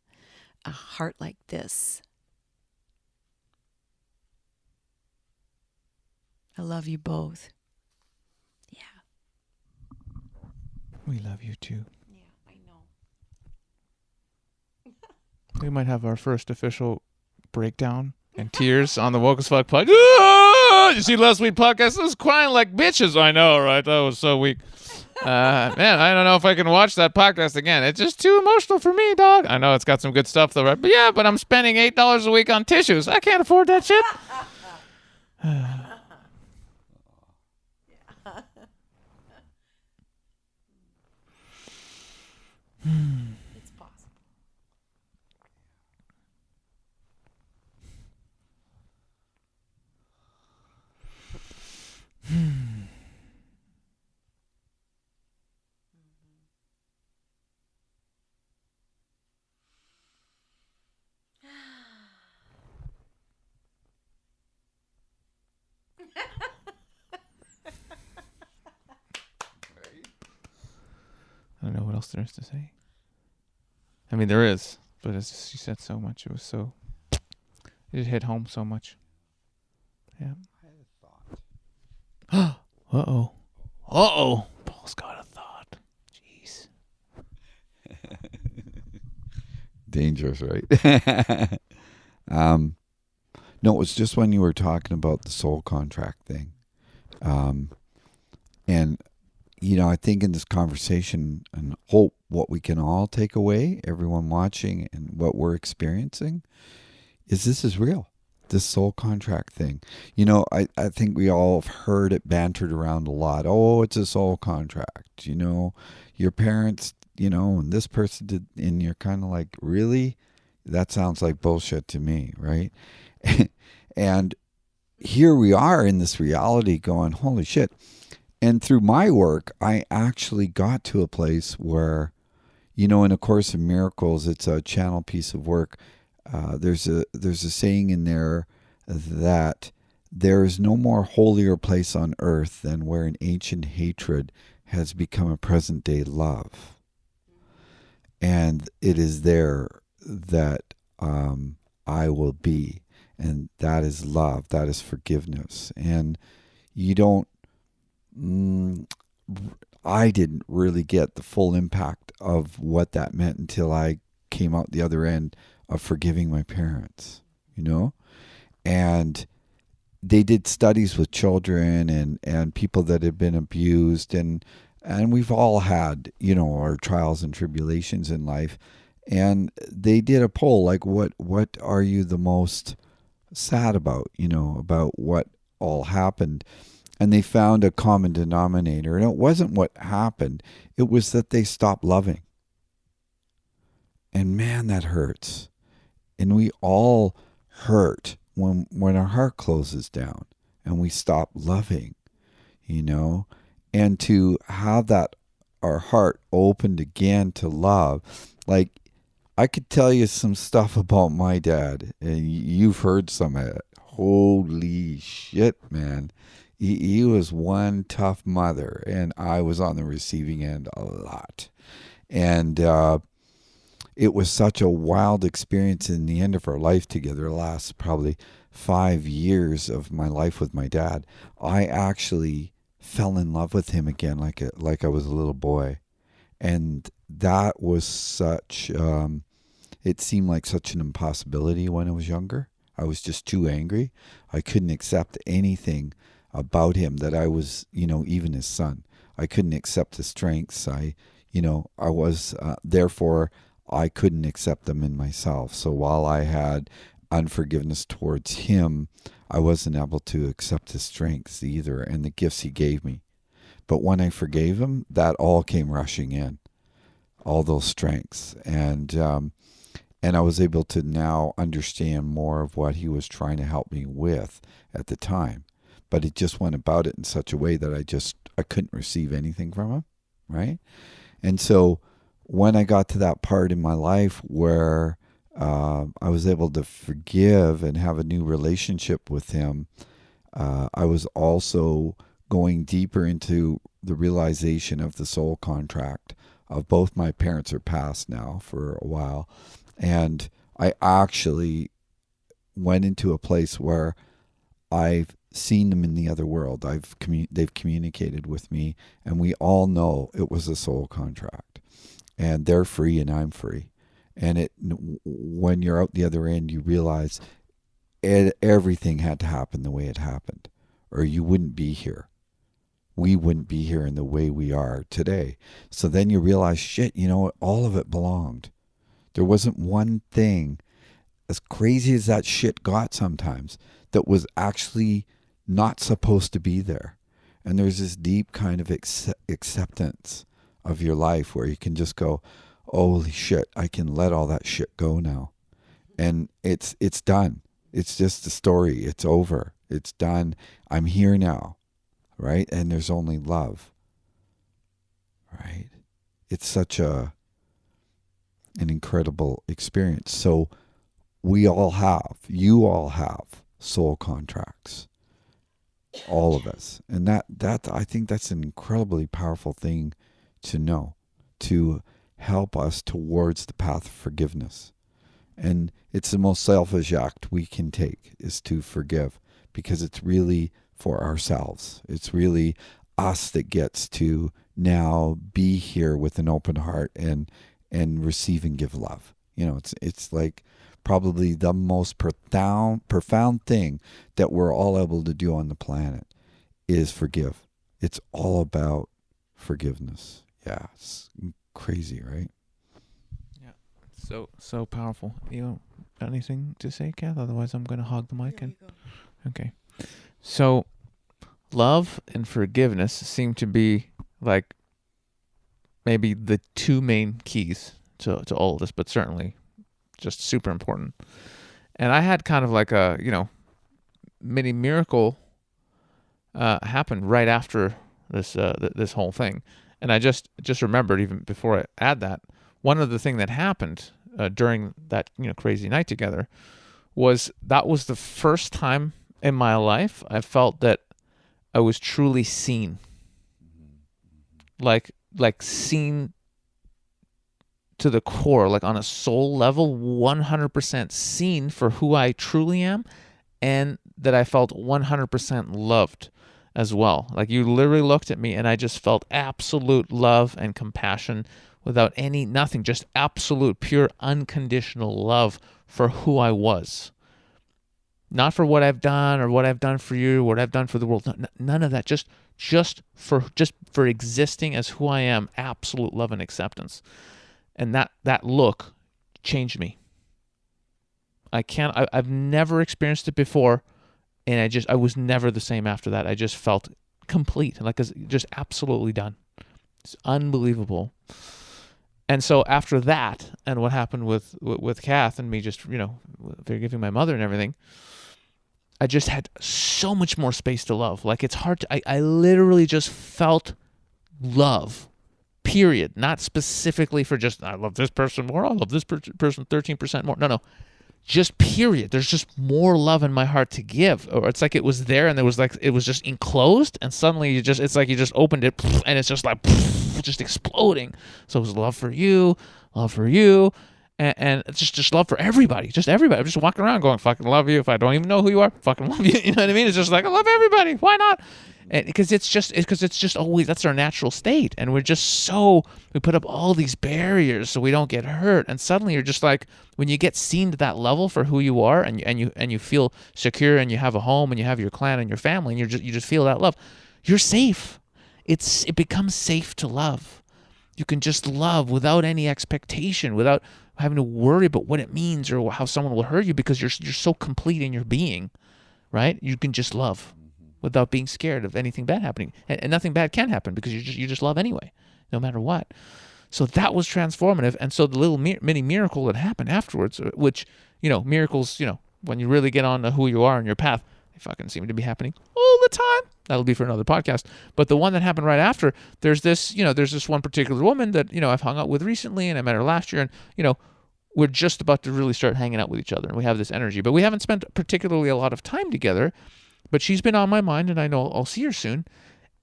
a heart like this. I love you both. Yeah. We love you too. Yeah, I know. We might have our first official breakdown and tears on the Woke.As podcast. Ah! You see last week's podcast? I was crying like bitches. I know, right? That was so weak. Man, I don't know if I can watch that podcast again. It's just too emotional for me, dog. I know it's got some good stuff though, right? But yeah, but I'm spending $8 a week on tissues. I can't afford that shit. It's possible. I don't know what else there is to say. I mean, there is, but it's just, she said so much. It was so. It hit home so much. Yeah. Uh-oh. Uh-oh. Paul's got a thought. Jeez. Dangerous, right? No, it was just when you were talking about the soul contract thing. And, you know, I think in this conversation and hope what we can all take away, everyone watching and what we're experiencing, is this is real. This soul contract thing. You know, I think we all have heard it bantered around a lot. Oh, it's a soul contract. You know, your parents, you know, and this person did, and you're kind of like, really? That sounds like bullshit to me, right? And here we are in this reality going, holy shit. And through my work, I actually got to a place where, you know, in A Course in Miracles, it's a channel piece of work. There's a saying in there that there is no more holier place on earth than where an ancient hatred has become a present day love. And it is there that I will be. And that is love. That is forgiveness. And you don't, I didn't really get the full impact of what that meant until I came out the other end of forgiving my parents, you know? And they did studies with children and people that had been abused, and we've all had, you know, our trials and tribulations in life. And they did a poll, like, what are you the most sad about, you know, about what all happened? And they found a common denominator. And it wasn't what happened. It was that they stopped loving. And man, that hurts. And we all hurt when our heart closes down and we stop loving, you know. And to have that, our heart opened again to love. Like, I could tell you some stuff about my dad, and you've heard some of it. Holy shit, man. He was one tough mother, and I was on the receiving end a lot. And it was such a wild experience in the end of our life together, the last probably 5 years of my life with my dad. I actually fell in love with him again like I was a little boy. And that was such, it seemed like such an impossibility when I was younger. I was just too angry. I couldn't accept anything about him that I was, you know, even his son. I couldn't accept his strengths. Therefore, I couldn't accept them in myself. So while I had unforgiveness towards him, I wasn't able to accept his strengths either and the gifts he gave me. But when I forgave him, that all came rushing in, all those strengths. And I was able to now understand more of what he was trying to help me with at the time. But it just went about it in such a way that I couldn't receive anything from him, right? And so when I got to that part in my life where I was able to forgive and have a new relationship with him, I was also going deeper into the realization of the soul contract of both my parents are passed now for a while. And I actually went into a place where I've seen them in the other world. They've communicated with me, and we all know it was a soul contract. And they're free and I'm free. And when you're out the other end, you realize everything had to happen the way it happened, or you wouldn't be here. we wouldn't be here in the way we are today. So then you realize, shit, you know what? All of it belonged. There wasn't one thing, as crazy as that shit got sometimes, that was actually not supposed to be there. And there's this deep kind of acceptance of your life where you can just go, holy shit, I can let all that shit go now. And it's done. It's just a story. It's over. It's done. I'm here now, right? And there's only love, right? It's such an incredible experience. So you all have soul contracts, all of us. And that I think that's an incredibly powerful thing to know, to help us towards the path of forgiveness. And it's the most selfish act we can take, is to forgive, because it's really for ourselves. It's really us that gets to now be here with an open heart and receive and give love. You know, it's like probably the most profound thing that we're all able to do on the planet is forgive. It's all about forgiveness. Yeah, it's crazy, right? So powerful. You got anything to say, Kath? Otherwise, I'm going to hog the mic. Okay. So, love and forgiveness seem to be like maybe the two main keys to all of this, but certainly just super important. And I had kind of like a, mini miracle happen right after this whole thing. And I just remembered, even before I add that, one of the things that happened during that crazy night together was the first time in my life I felt that I was truly seen, like seen to the core, like on a soul level, 100% seen for who I truly am, and that I felt 100% loved as well. Like, you literally looked at me and I just felt absolute love and compassion without nothing, just absolute, pure, unconditional love for who I was. Not for what I've done or what I've done for you, what I've done for the world. None of that. Just for existing as who I am, absolute love and acceptance. And that look changed me. I've never experienced it before, and I was never the same after that. I just felt complete, like just absolutely done. It's unbelievable. And so after that, and what happened with Kath and me just, forgiving my mother and everything, I just had so much more space to love. Like, it's hard to, I literally just felt love, period. Not specifically for just, I love this person more, I love this person 13% more. No. Just period. There's just more love in my heart to give. Or it's like it was there and it was just enclosed, and suddenly it's like you just opened it and it's just like just exploding. So it was love for you, and it's just love for everybody. Just everybody. I'm just walking around going, fucking love you. If I don't even know who you are, fucking love you. You know what I mean? It's just like, I love everybody. Why not? Because it's just always, that's our natural state. And we put up all these barriers so we don't get hurt. And suddenly you're just like, when you get seen to that level for who you are, and you feel secure, and you have a home, and you have your clan and your family, and you just feel that love, you're safe. It becomes safe to love. You can just love without any expectation, without having to worry about what it means or how someone will hurt you, because you're so complete in your being, right? You can just love without being scared of anything bad happening. And nothing bad can happen, because you just love anyway, no matter what. So that was transformative. And so the little mini miracle that happened afterwards, which, miracles, when you really get on to who you are and your path, they fucking seem to be happening all the time. That'll be for another podcast. But the one that happened right after, there's this one particular woman that, I've hung out with recently, and I met her last year, and, we're just about to really start hanging out with each other, and we have this energy, but we haven't spent particularly a lot of time together. But she's been on my mind, and I know I'll see her soon.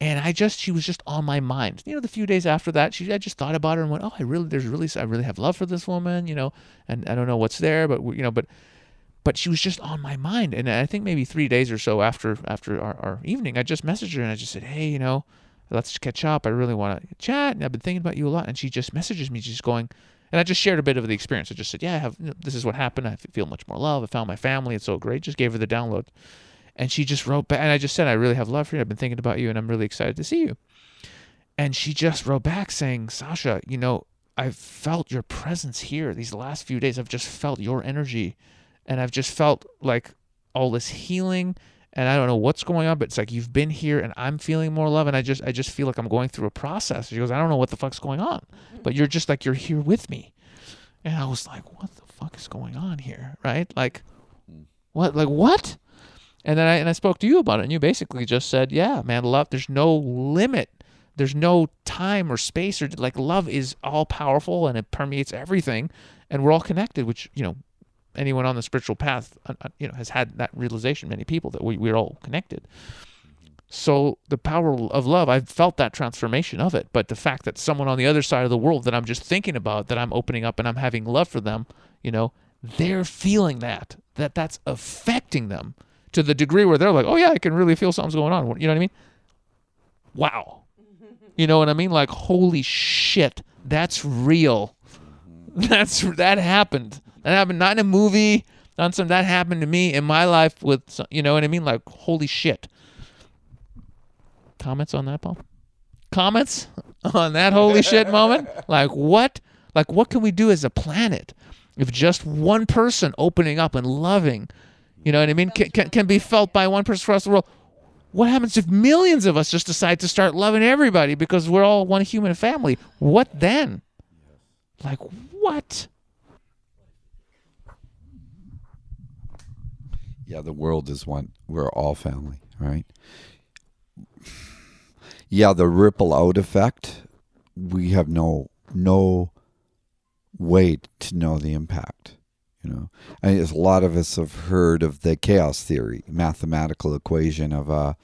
And she was just on my mind. The few days after that, I just thought about her and went, oh, I really have love for this woman, and I don't know what's there, but she was just on my mind. And I think maybe 3 days or so after our evening, I just messaged her and I just said, hey, let's catch up. I really want to chat, and I've been thinking about you a lot. And she just messages me, just going, and I just shared a bit of the experience. I just said, yeah, this is what happened. I feel much more love. I found my family. It's so great. Just gave her the download. And she just wrote back, and I just said, I really have love for you. I've been thinking about you, and I'm really excited to see you. And she just wrote back saying, Sasha, I've felt your presence here these last few days. I've just felt your energy, and I've just felt like all this healing, and I don't know what's going on, but it's like you've been here, and I'm feeling more love, and I just feel like I'm going through a process. She goes, I don't know what the fuck's going on, but you're just like, you're here with me. And I was like, what the fuck is going on here, right? Like, what? Like, what? And then I spoke to you about it, and you basically just said, yeah, man, love, there's no limit. There's no time or space, or like love is all powerful, and it permeates everything, and we're all connected, which, anyone on the spiritual path, has had that realization, many people, that we're all connected. So the power of love, I've felt that transformation of it, but the fact that someone on the other side of the world that I'm just thinking about, that I'm opening up and I'm having love for them, they're feeling that's affecting them to the degree where they're like, oh yeah, I can really feel something's going on. You know what I mean? Wow. You know what I mean? Like, holy shit, that's real. That happened. That happened not in a movie, that happened to me in my life with, you know what I mean? Like, holy shit. Comments on that, Paul? Comments on that holy shit moment? Like, what? Like, what can we do as a planet if just one person opening up and loving, you know what I mean, can be felt by one person across the world? What happens if millions of us just decide to start loving everybody because we're all one human family? What then? Like, what? Yeah, the world is one. We're all family, right? Yeah, the ripple out effect, we have no way to know the impact. I mean, a lot of us have heard of the chaos theory, mathematical equation of a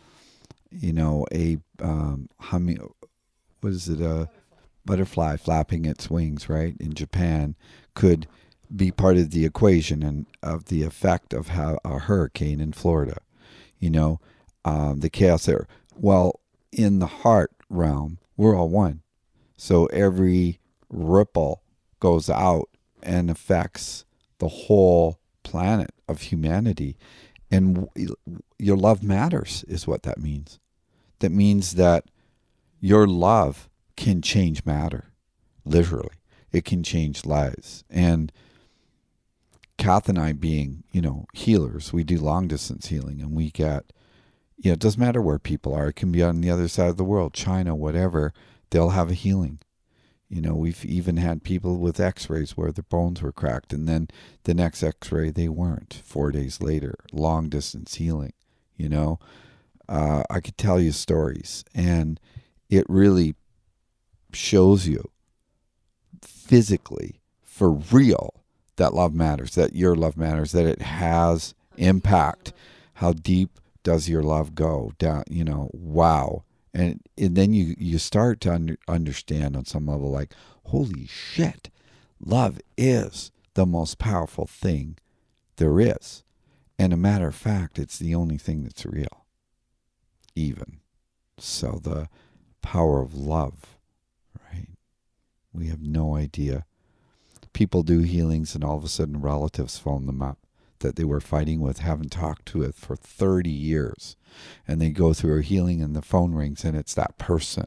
butterfly flapping its wings, right, in Japan, could be part of the equation and of the effect of how a hurricane in Florida, the chaos there. Well, in the heart realm, we're all one. So every ripple goes out and affects the whole planet of humanity. And your love matters is what that means. That means that your love can change matter, literally. It can change lives. And Kath and I being, healers, we do long distance healing, and we get, it doesn't matter where people are. It can be on the other side of the world, China, whatever. They'll have a healing. We've even had people with x-rays where their bones were cracked, and then the next x-ray they weren't 4 days later. Long distance healing, I could tell you stories, and it really shows you physically, for real, that love matters, that your love matters, that it has impact. How deep does your love go down? Wow. And then you start to understand on some level, like, holy shit, love is the most powerful thing there is. And a matter of fact, it's the only thing that's real. Even. So the power of love, right? We have no idea. People do healings and all of a sudden relatives phone them up that they were fighting with, haven't talked to it for 30 years. And they go through a healing and the phone rings and it's that person,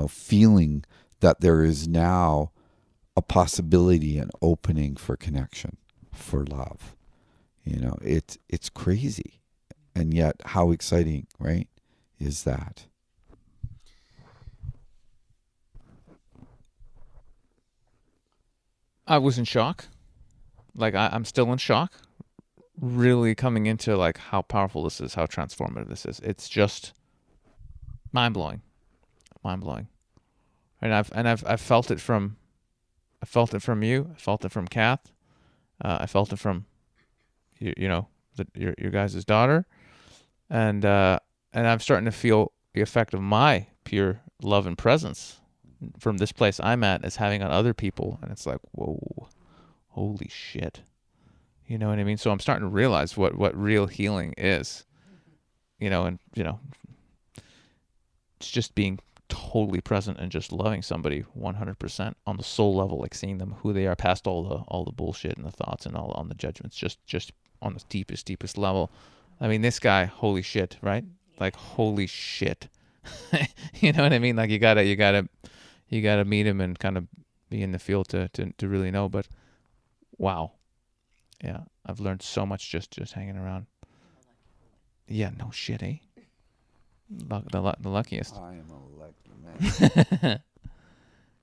feeling that there is now a possibility, an opening for connection, for love. It's crazy. And yet how exciting, right, is that? I was in shock. Like, I'm still in shock, really coming into like how powerful this is, how transformative this is. It's just mind-blowing. And I've felt it from you, I felt it from Kath, I felt it from your guys' daughter, and I'm starting to feel the effect of my pure love and presence from this place I'm at as having on other people, and it's like, whoa, holy shit. You know what I mean? So I'm starting to realize what real healing is. It's just being totally present and just loving somebody 100% on the soul level, like seeing them who they are past all the bullshit and the thoughts and all on the judgments, just on the deepest level, I mean, this guy, holy shit, right? Like, holy shit. You know what I mean? Like, you gotta meet him and kind of be in the field to really know. But wow, yeah, I've learned so much just hanging around. Yeah, no shit, eh? The luckiest. I am a lucky man.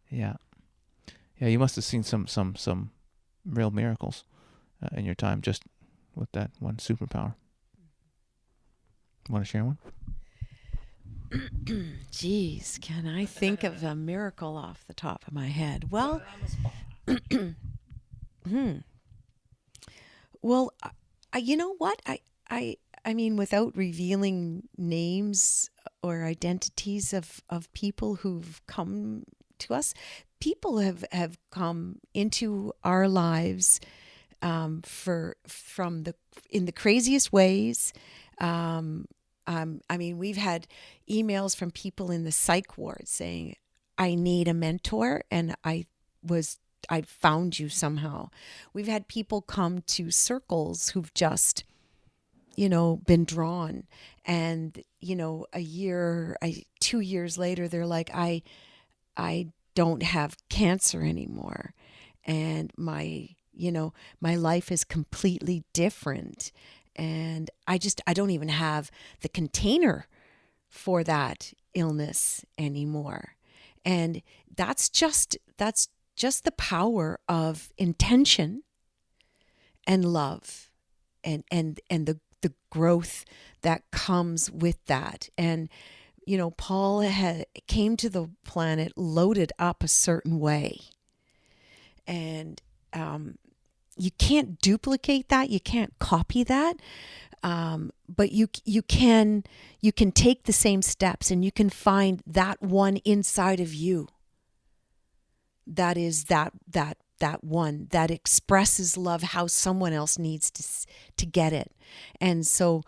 Yeah, you must have seen some real miracles in your time just with that one superpower. Want to share one? Geez, can I think of a miracle off the top of my head? Well, well, you know what? I mean, without revealing names or identities of people who've come to us, people have come into our lives in the craziest ways. I mean, we've had emails from people in the psych ward saying, I need a mentor, and I found you somehow. We've had people come to circles who've just, been drawn. And, 2 years later, they're like, I don't have cancer anymore. And my life is completely different. And I don't even have the container for that illness anymore. And that's just the power of intention and love and the growth that comes with that. And, Paul came to the planet loaded up a certain way. And, you can't duplicate that. You can't copy that. But you can take the same steps, and you can find that one inside of you. That is that one that expresses love how someone else needs to get it. And so,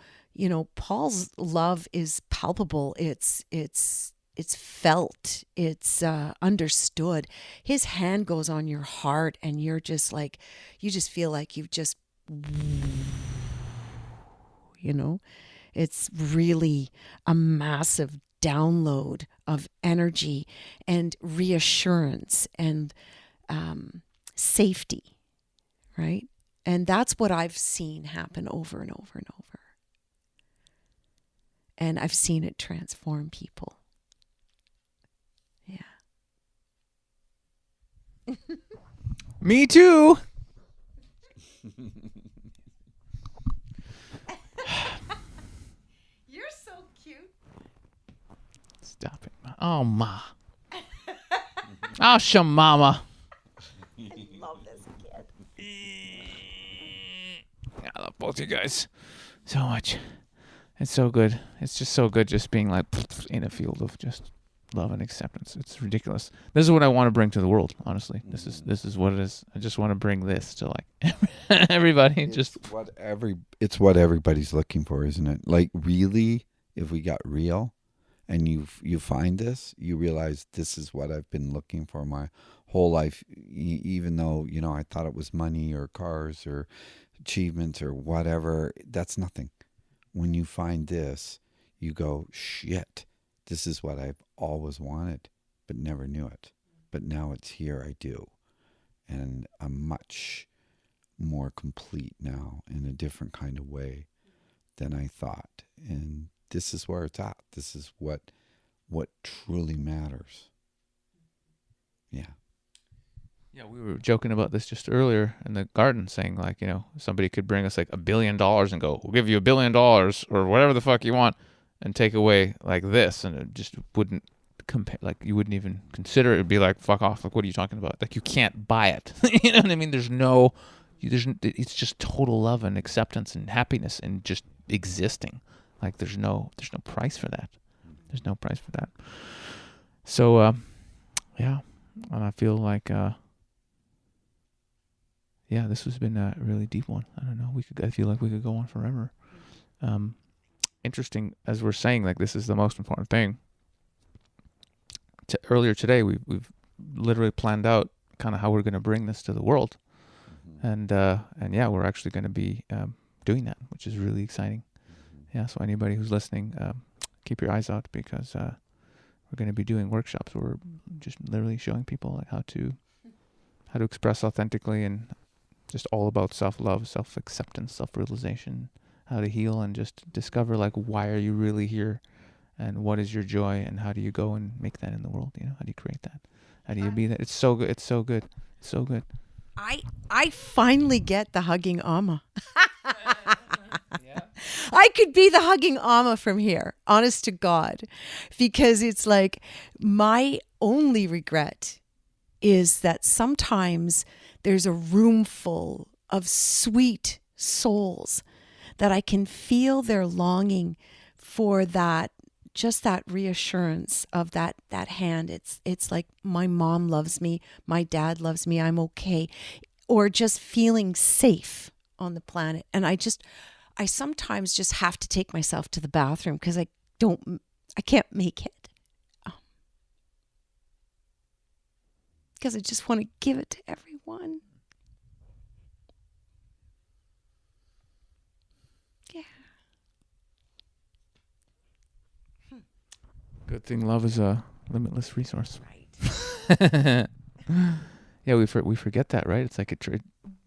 Paul's love is palpable. It's felt, it's understood. His hand goes on your heart, and you're just like, you just feel like you've just, it's really a massive download of energy and reassurance and safety, right? And that's what I've seen happen over and over and over. And I've seen it transform people. Yeah. Me too. You're so cute. Stop it. Oh, Ma. Oh, Shamama. I love this kid. I love both you guys so much. It's so good. It's just so good just being like in a field of just love and acceptance. It's ridiculous. This is what I want to bring to the world, honestly. This is what it is. I just want to bring this to like everybody. It's what everybody's looking for, isn't it? Like, really, if we got real and you find this, you realize this is what I've been looking for my whole life, even though, I thought it was money or cars or achievements or whatever. That's nothing. When you find this, you go, shit, this is what I've always wanted, but never knew it. But now it's here, I do. And I'm much more complete now in a different kind of way than I thought. And this is where it's at. This is what truly matters. Yeah. Yeah, we were joking about this just earlier in the garden, saying like, somebody could bring us like $1 billion and go, we'll give you $1 billion or whatever the fuck you want, and take away like this, and it just wouldn't compare. Like, you wouldn't even consider it. It'd be like, fuck off. Like, what are you talking about? Like, you can't buy it. You know what I mean? It's just total love and acceptance and happiness and just existing. Like, there's no price for that. There's no price for that. So, yeah, and I feel like, yeah, this has been a really deep one. I don't know. I feel like we could go on forever. Interesting, as we're saying, like, this is the most important thing. Earlier today, we've literally planned out kind of how we're going to bring this to the world, and yeah, we're actually going to be doing that, which is really exciting. Yeah, so anybody who's listening, keep your eyes out, because we're going to be doing workshops where we're just literally showing people like how to express authentically, and just all about self-love, self-acceptance, self-realization, how to heal, and just discover like why are you really here, and what is your joy, and how do you go and make that in the world? How do you create that? How do you be that? It's so good. It's so good. It's so good. I finally get the hugging Amma. I could be the hugging Amma from here, honest to God, because it's like my only regret is that sometimes there's a room full of sweet souls that I can feel their longing for that, just that reassurance of that hand. It's like my mom loves me, my dad loves me, I'm okay, or just feeling safe on the planet. And I sometimes just have to take myself to the bathroom because I can't make it. Because I just want to give it to everyone. Yeah. Good thing love is a limitless resource. Right. Yeah, we forget that, right? It's like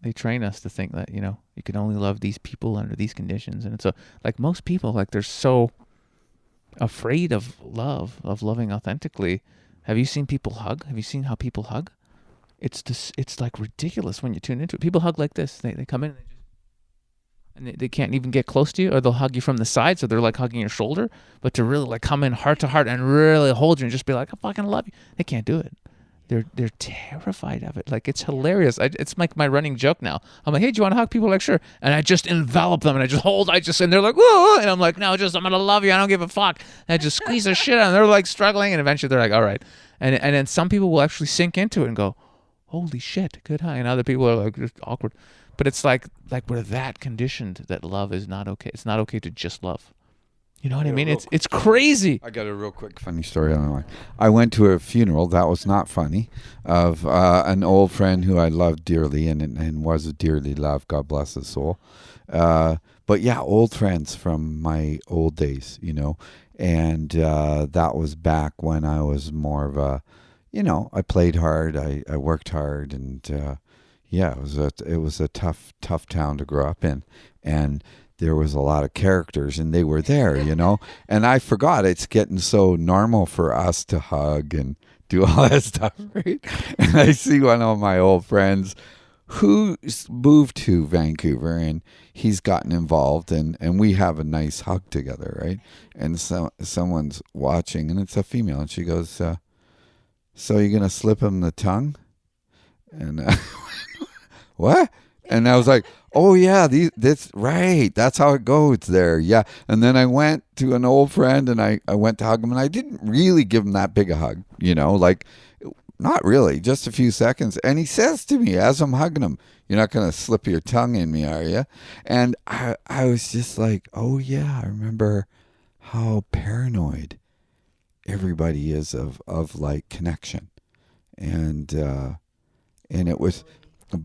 they train us to think that, you can only love these people under these conditions. And it's like most people, like they're so afraid of love, of loving authentically. Have you seen people hug? Have you seen how people hug? It's like ridiculous when you tune into it. People hug like this. They come in and they can't even get close to you, or they'll hug you from the side, so they're like hugging your shoulder. But to really like come in heart to heart and really hold you and just be like, I fucking love you, they can't do it. They're terrified of it. Like, it's hilarious. It's like my running joke now. I'm like, hey, do you want to hug? People are like, sure. And I just envelop them and I just hold. And they're like, whoa. And I'm like, no, I'm gonna love you. I don't give a fuck. And I just squeeze their shit out. And they're like struggling. And eventually they're like, all right. And then some people will actually sink into it and go, holy shit, good hug. And other people are like just awkward. But it's like we're that conditioned that love is not okay. It's not okay to just love. You know what I mean? It's crazy. I got a real quick funny story on the line. I went to a funeral, that was not funny, of an old friend who I loved dearly and was dearly loved. God bless his soul. But yeah, old friends from my old days, and that was back when I was more of a, I played hard, I worked hard, and yeah, it was a tough town to grow up in, and there was a lot of characters and they were there, and I forgot it's getting so normal for us to hug and do all that stuff, right? And I see one of my old friends who moved to Vancouver and he's gotten involved and we have a nice hug together, right? And someone's watching and it's a female and she goes, so you're going to slip him the tongue? And what? And I was like, oh yeah, that's right. That's how it goes there. Yeah. And then I went to an old friend and I went to hug him and I didn't really give him that big a hug, like not really, just a few seconds. And he says to me as I'm hugging him, you're not going to slip your tongue in me, are you? And I was just like, oh yeah, I remember how paranoid everybody is of like connection. And it was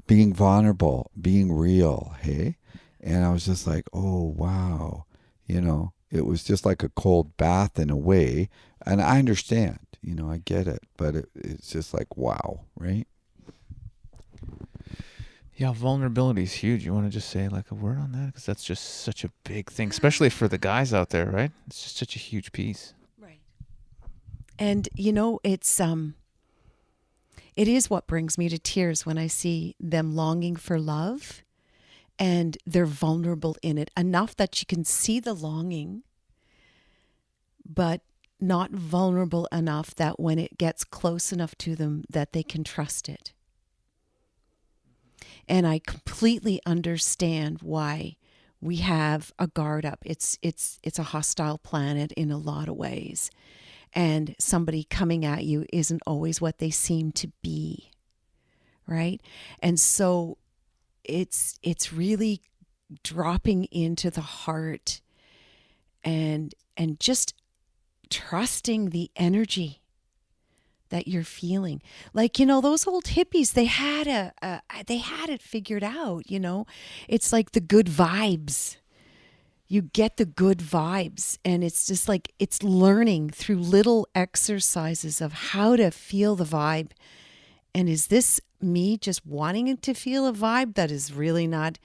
being vulnerable, being real, hey? And I was just like, oh, wow. It was just like a cold bath in a way. And I understand, I get it. But it's just like, wow, right? Yeah, vulnerability is huge. You want to just say like a word on that? Because that's just such a big thing, especially for the guys out there, right? It's just such a huge piece. Right. And, it is what brings me to tears when I see them longing for love and they're vulnerable in it enough that you can see the longing, but not vulnerable enough that when it gets close enough to them that they can trust it. And I completely understand why we have a guard up. It's a hostile planet in a lot of ways. And somebody coming at you isn't always what they seem to be, right? And so it's really dropping into the heart and just trusting the energy that you're feeling. Like, those old hippies, they had it figured out, It's like the good vibes. You get the good vibes, and it's just like it's learning through little exercises of how to feel the vibe. And is this me just wanting to feel a vibe that is really not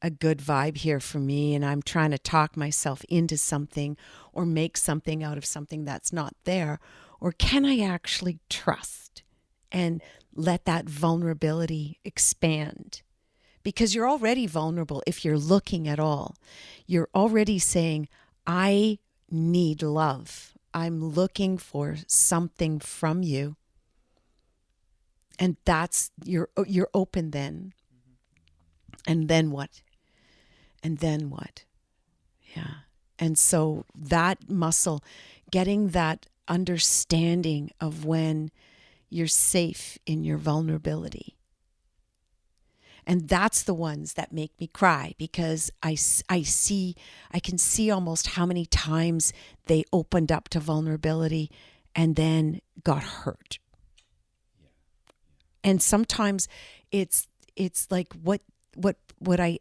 a good vibe here for me, and I'm trying to talk myself into something or make something out of something that's not there? Or can I actually trust and let that vulnerability expand? Because you're already vulnerable if you're looking at all. You're already saying, I need love. I'm looking for something from you. And that's, you're open then. And then what? And then what? Yeah. And so that muscle, getting that understanding of when you're safe in your vulnerability. And that's the ones that make me cry, because I can see almost how many times they opened up to vulnerability and then got hurt. And sometimes it's like what I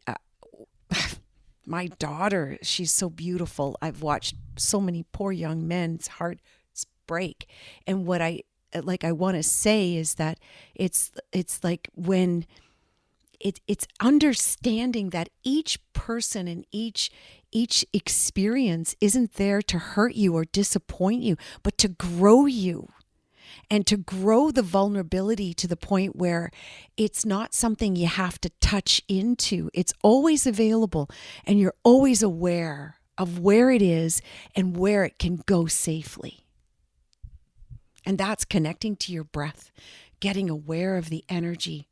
my daughter, she's so beautiful. I've watched so many poor young men's hearts break. And what I want to say is that it's like when it's understanding that each person and each experience isn't there to hurt you or disappoint you, but to grow you and to grow the vulnerability to the point where it's not something you have to touch into. It's always available, and you're always aware of where it is and where it can go safely. And that's connecting to your breath, getting aware of the energy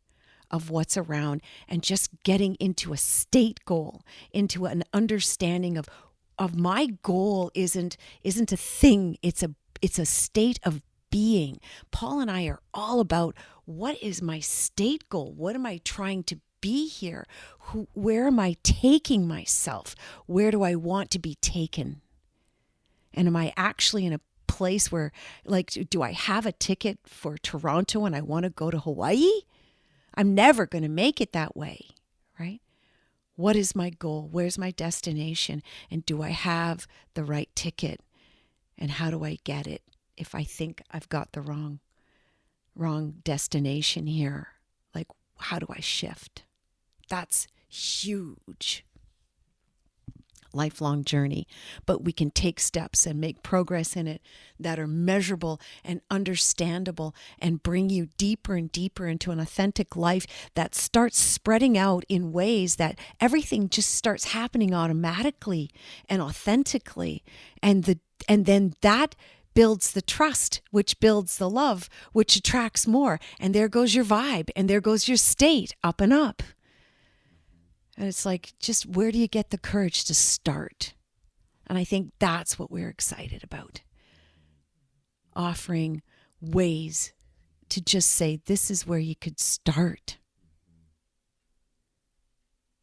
of what's around, and just getting into a state goal, into an understanding of my goal isn't a thing, it's a state of being. Paul and I are all about, what is my state goal? What am I trying to be here? Where am I taking myself? Where do I want to be taken? And am I actually in a place where, like, do I have a ticket for Toronto and I want to go to Hawaii? I'm never going to make it that way, right? What is my goal? Where's my destination? And do I have the right ticket? And how do I get it if I think I've got the wrong destination here? Like, how do I shift? That's huge. Lifelong journey, but we can take steps and make progress in it that are measurable and understandable and bring you deeper and deeper into an authentic life that starts spreading out in ways that everything just starts happening automatically and authentically. And then that builds the trust, which builds the love, which attracts more. And there goes your vibe, and there goes your state, up and up. And it's like, just where do you get the courage to start? And I think that's what we're excited about. Offering ways to just say, this is where you could start.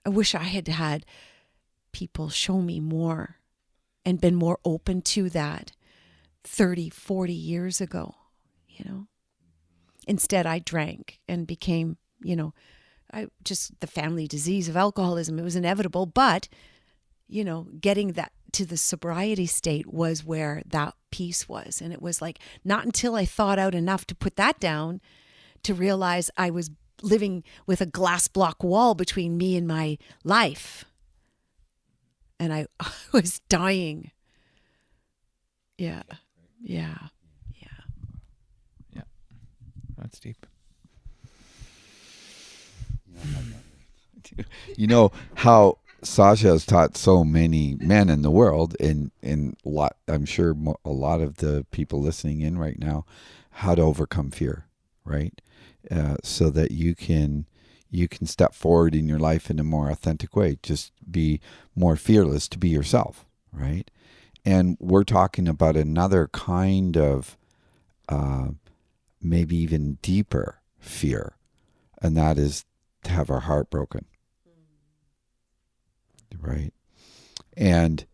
I wish I had had people show me more and been more open to that 30, 40 years ago, Instead, I drank and became, the family disease of alcoholism. It was inevitable, but, getting that to the sobriety state was where that piece was. And it was like, not until I thought out enough to put that down to realize I was living with a glass block wall between me and my life. And I was dying. Yeah. That's deep. You know how Sasha has taught so many men in the world, and I'm sure a lot of the people listening in right now, how to overcome fear, right? So that you can step forward in your life in a more authentic way. Just be more fearless to be yourself, right? And we're talking about another kind of maybe even deeper fear, and that is to have our heart broken. Right. And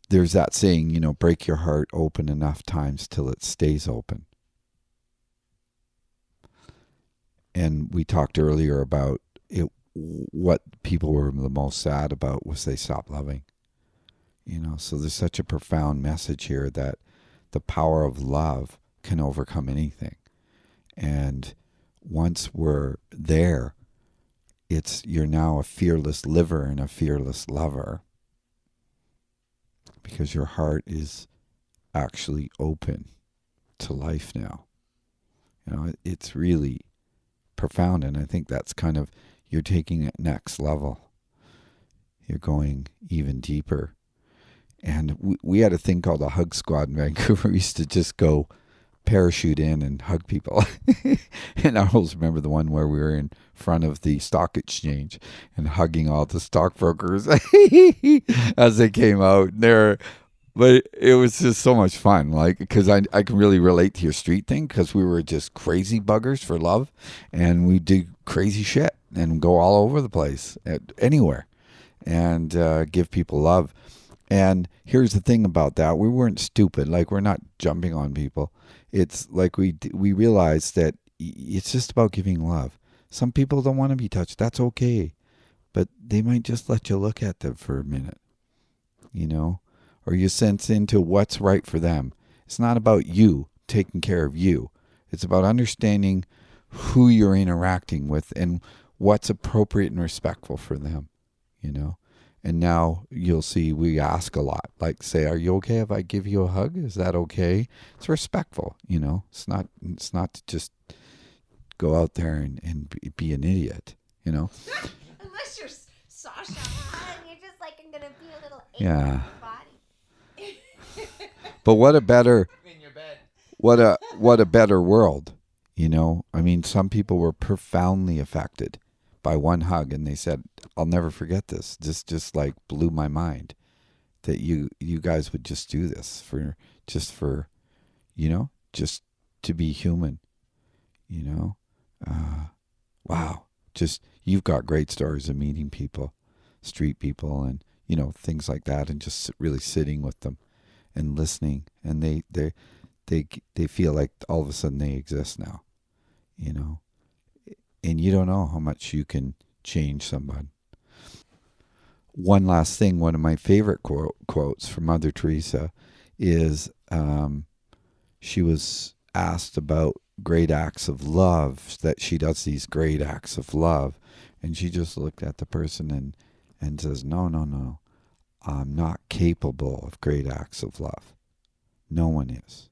there's that saying, break your heart open enough times till it stays open. And we talked earlier about it. What people were the most sad about was they stopped loving. So there's such a profound message here that the power of love can overcome anything. And once we're there, you're now a fearless liver and a fearless lover, because your heart is actually open to life now. It's really profound, and I think that's kind of, you're taking it next level. You're going even deeper. And we had a thing called a hug squad in Vancouver. We used to just go parachute in and hug people. And I always remember the one where we were in front of the stock exchange and hugging all the stockbrokers as they came out there. But it was just so much fun, because I can really relate to your street thing, because we were just crazy buggers for love, and we do crazy shit and go all over the place, anywhere, and give people love. And here's the thing about that. We weren't stupid. We're not jumping on people. It's like we realized that it's just about giving love. Some people don't want to be touched. That's okay. But they might just let you look at them for a minute, or you sense into what's right for them. It's not about you taking care of you. It's about understanding who you're interacting with and what's appropriate and respectful for them, And now you'll see we ask a lot, say, are you okay if I give you a hug? Is that okay? It's respectful, It's not to just go out there and be an idiot, Unless you're Sasha, and you're just I'm going to be a little ache in your body. But what a better, In your bed. what a better world, some people were profoundly affected by one hug, and they said, I'll never forget this. This just blew my mind that you guys would just do this for just to be human, wow. Just, you've got great stories of meeting people, street people, and, things like that, and just really sitting with them and listening, and they feel like all of a sudden they exist now, and you don't know how much you can change somebody. One last thing, one of my favorite quotes from Mother Teresa is, she was asked about great acts of love, that she does these great acts of love, and she just looked at the person and says, no, I'm not capable of great acts of love. No one is.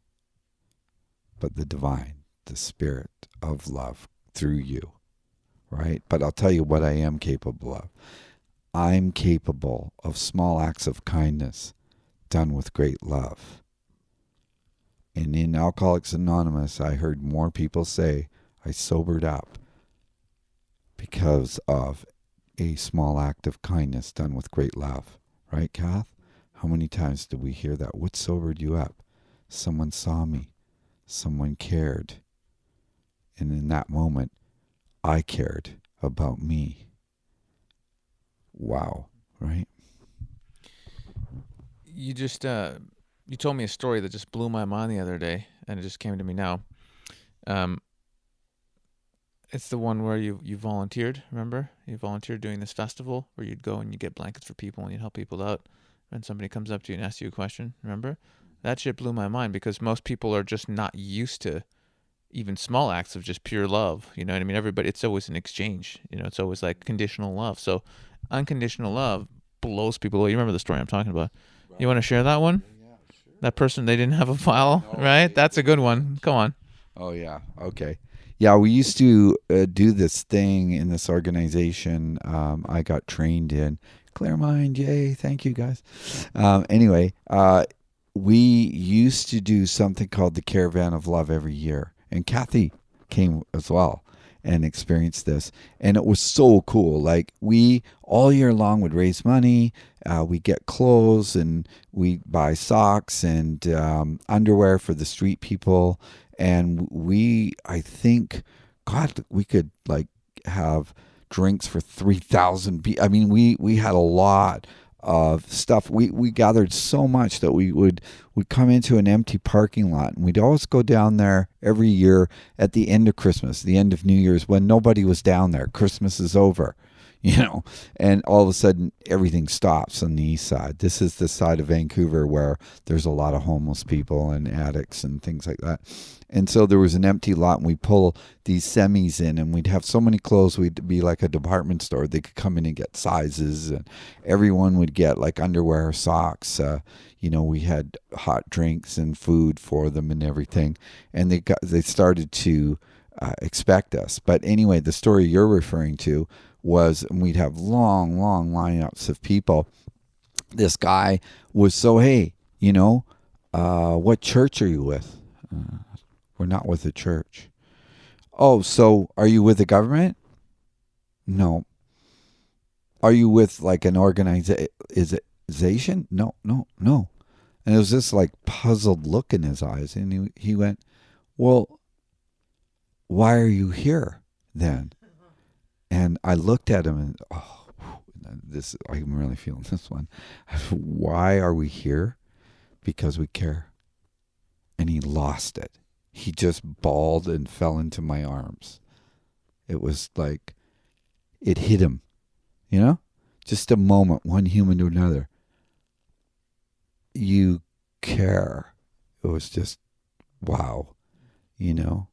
But the divine, the spirit of love through you, right? But I'll tell you what I am capable of. I'm capable of small acts of kindness done with great love. And in Alcoholics Anonymous, I heard more people say, I sobered up because of a small act of kindness done with great love. Right, Kath? How many times did we hear that? What sobered you up? Someone saw me. Someone cared. And in that moment, I cared about me. Wow, right? You just you told me a story that just blew my mind the other day, and it just came to me now. It's the one where you volunteered, remember? You volunteered doing this festival where you'd go and you get blankets for people and you'd help people out. And somebody comes up to you and asks you a question, remember? That shit blew my mind, because most people are just not used to even small acts of just pure love. You know what I mean? Everybody, it's always an exchange. It's always conditional love. So unconditional love blows people away. You remember the story I'm talking about? Right. You want to share that one? Yeah, sure. That person, they didn't have a file, right? That's a good one. Come on. Oh, yeah. Okay. Yeah, we used to do this thing in this organization I got trained in. Clear mind, yay. Thank you, guys. Anyway, we used to do something called the Caravan of Love every year. And Kathie came as well and experienced this. And it was so cool. We all year long would raise money. We get clothes, and we buy socks and underwear for the street people. And I think, God, we could have drinks for 3,000 people. I mean, we had a lot of stuff. We gathered so much that we'd come into an empty parking lot, and we'd always go down there every year at the end of Christmas, the end of New Year's, when nobody was down there. Christmas is over, and all of a sudden everything stops on the east side. This is the side of Vancouver where there's a lot of homeless people and addicts and things like that. And so there was an empty lot, and we'd pull these semis in, and we'd have so many clothes. We'd be like a department store. They could come in and get sizes, and everyone would get like underwear, socks. We had hot drinks and food for them and everything. And they started to expect us. But anyway, the story you're referring to was, and we'd have long lineups of people. This guy was hey, what church are you with? We're not with a church. Oh, so are you with the government? No. Are you with like an organization? No. And it was this like puzzled look in his eyes. And he went, well, why are you here then? And I looked at him and, I'm really feeling this one. Why are we here? Because we care. And he lost it. He just bawled and fell into my arms. It was like, it hit him, just a moment, one human to another. You care. It was just, wow, and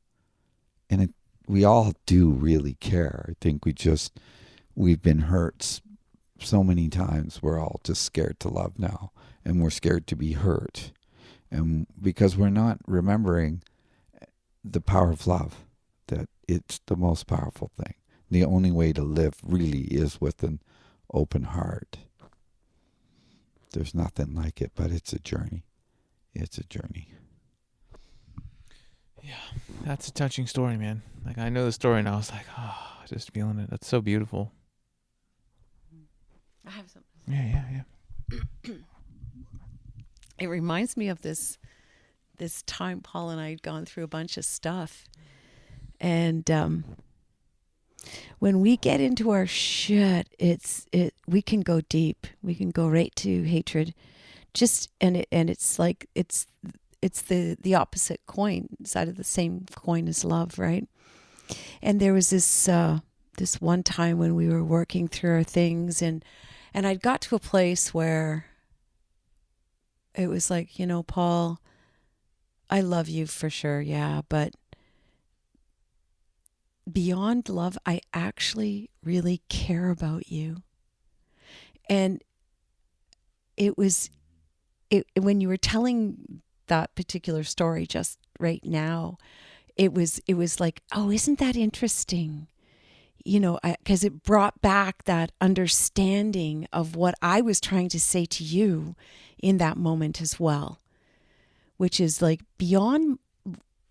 we all do really care. I think we've been hurt so many times. We're all just scared to love now, and we're scared to be hurt. And because we're not remembering the power of love, that it's the most powerful thing. The only way to live really is with an open heart. There's nothing like it, but it's a journey. It's a journey. Yeah, that's a touching story, man. Like, I know the story and I was like, just feeling it. That's so beautiful. I have something. Yeah. It reminds me of this time Paul and I had gone through a bunch of stuff. And when we get into our shit, we can go deep. We can go right to hatred. It's like it's the opposite coin, side of the same coin as love, right? And there was this one time when we were working through our things, and I'd got to a place where it was like, Paul, I love you for sure, yeah, but beyond love, I actually really care about you. And when you were telling that particular story just right now, it was like, oh, isn't that interesting? Because it brought back that understanding of what I was trying to say to you in that moment as well, which is like beyond,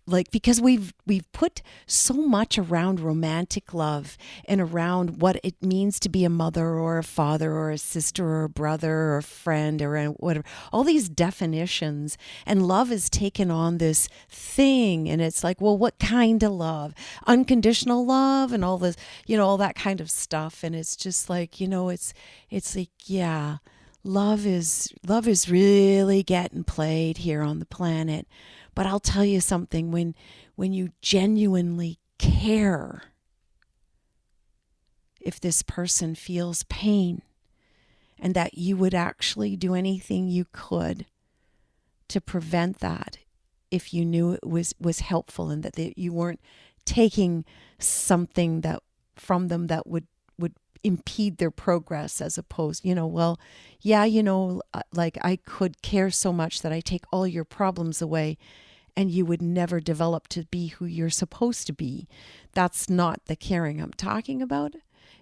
like, because we've put so much around romantic love and around what it means to be a mother or a father or a sister or a brother or a friend or whatever, all these definitions, and love has taken on this thing, and it's like, well, what kind of love? Unconditional love and all this, all that kind of stuff. And it's just like, it's like, yeah, love is really getting played here on the planet. But I'll tell you something, when you genuinely care, if this person feels pain, and that you would actually do anything you could to prevent that, if you knew it was helpful, and that you weren't taking something that from them that would impede their progress, as opposed, like, I could care so much that I take all your problems away and you would never develop to be who you're supposed to be. That's not the caring I'm talking about.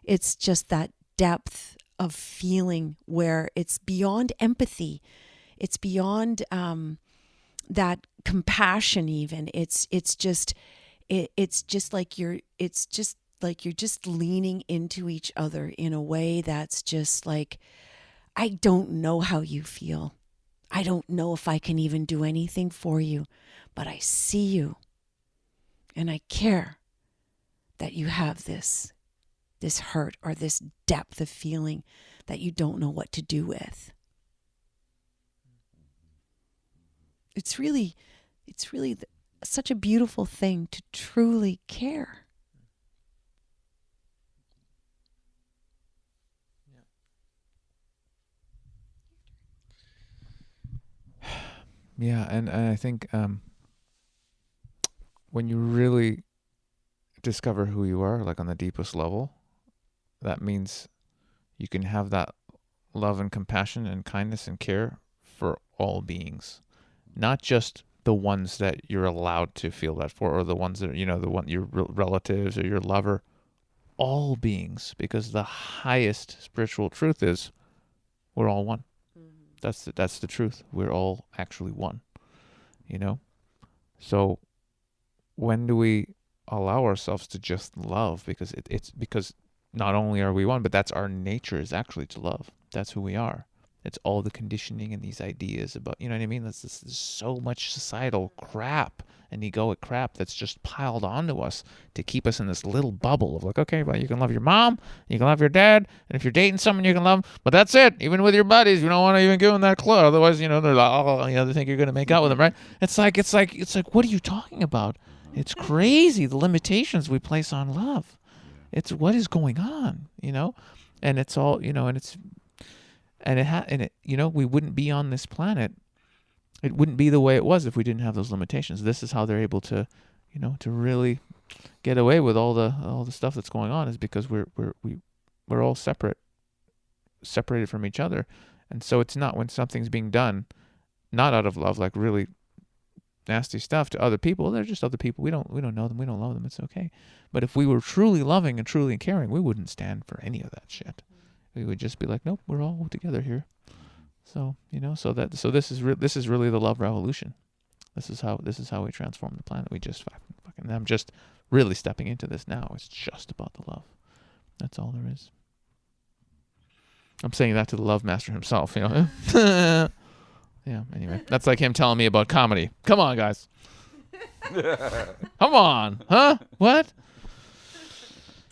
It's just that depth of feeling where it's beyond empathy. It's beyond that compassion even. It's just like you're just leaning into each other in a way that's just like, I don't know how you feel. I don't know if I can even do anything for you, but I see you and I care that you have this hurt or this depth of feeling that you don't know what to do with. It's really such a beautiful thing to truly care. Yeah, and I think when you really discover who you are, like on the deepest level, that means you can have that love and compassion and kindness and care for all beings, not just the ones that you're allowed to feel that for, or the ones that, your relatives or your lover, all beings, because the highest spiritual truth is we're all one. That's the truth. We're all actually one, So when do we allow ourselves to just love? Because it's because not only are we one, but that's our nature, is actually to love. That's who we are. It's all the conditioning and these ideas about, you know what I mean? There's so much societal crap and egoic crap that's just piled onto us to keep us in this little bubble of like, okay, well, you can love your mom, you can love your dad, and if you're dating someone, you can love them, but that's it. Even with your buddies, you don't want to even give them that clue. Otherwise, they're like, oh, they think you're going to make out with them, right? It's like, what are you talking about? It's crazy, the limitations we place on love. It's what is going on, and it's all, we wouldn't be on this planet. It wouldn't be the way it was if we didn't have those limitations. This is how they're able to, to really get away with all the stuff that's going on, is because we're all separated from each other. And so it's not, when something's being done, not out of love, like really nasty stuff to other people, they're just other people. We don't know them. We don't love them. It's okay. But if we were truly loving and truly caring, we wouldn't stand for any of that shit. We would just be like, nope, we're all together here. So, so this is really the love revolution. This is how we transform the planet. We just fucking I'm just really stepping into this now. It's just about the love. That's all there is. I'm saying that to the love master himself, Yeah, anyway. That's like him telling me about comedy. Come on, guys. Come on. Huh? What?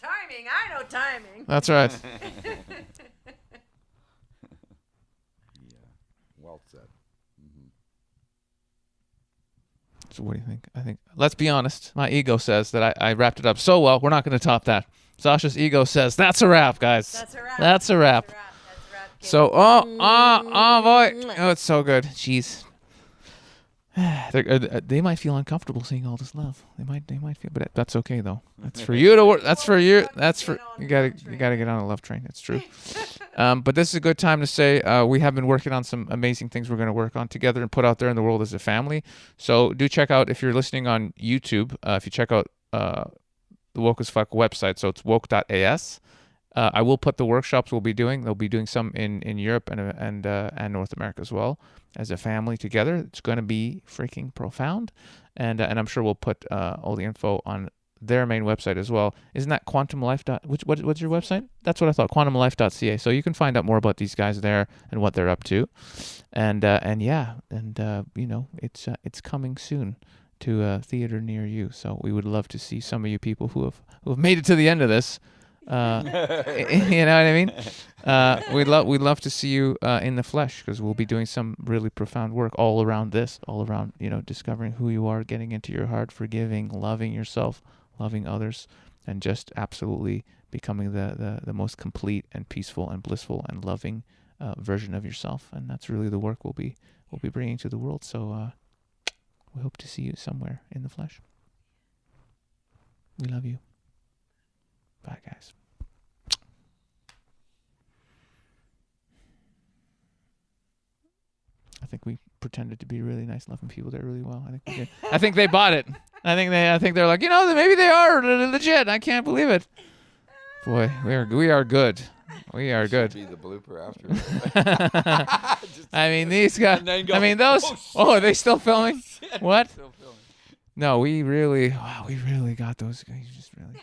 Timing. I know timing. That's right. Well said. So what do you think? I think, let's be honest, my ego says that I wrapped it up so well, we're not going to top that. Sasha's ego says, that's a wrap, guys. That's a wrap. That's a wrap. So, oh boy. Oh, it's so good. Jeez. They might feel uncomfortable seeing all this love. They might feel, but that's okay though. That's for you to work. That's for you. You gotta get on a love train. It's true. But this is a good time to say we have been working on some amazing things we're going to work on together and put out there in the world as a family. So do check out, if you're listening on YouTube, if you check out the Woke.As website. So it's Woke.As. I will put the workshops we'll be doing. They'll be doing some in Europe and North America as well, as a family together. It's going to be freaking profound, and I'm sure we'll put all the info on their main website as well. Isn't that quantumlife? What's your website? That's what I thought. Quantumlife.ca. So you can find out more about these guys there and what they're up to, and it's coming soon to a theater near you. So we would love to see some of you people who have made it to the end of this. You know what I mean? We'd love to see you in the flesh, because we'll be doing some really profound work all around discovering who you are, getting into your heart, forgiving, loving yourself, loving others, and just absolutely becoming the most complete and peaceful and blissful and loving version of yourself. And that's really the work we'll be bringing to the world. So we hope to see you somewhere in the flesh. We love you. Bye, guys. I think we pretended to be really nice, loving people there really well. I think we did. I think they bought it. I think they're like, maybe they are legit. I can't believe it. Boy, we are good. We are good. Be the blooper after. I mean, these guys. Those. Oh, are they still filming? What? Still filming. No, we really got those guys. Just really.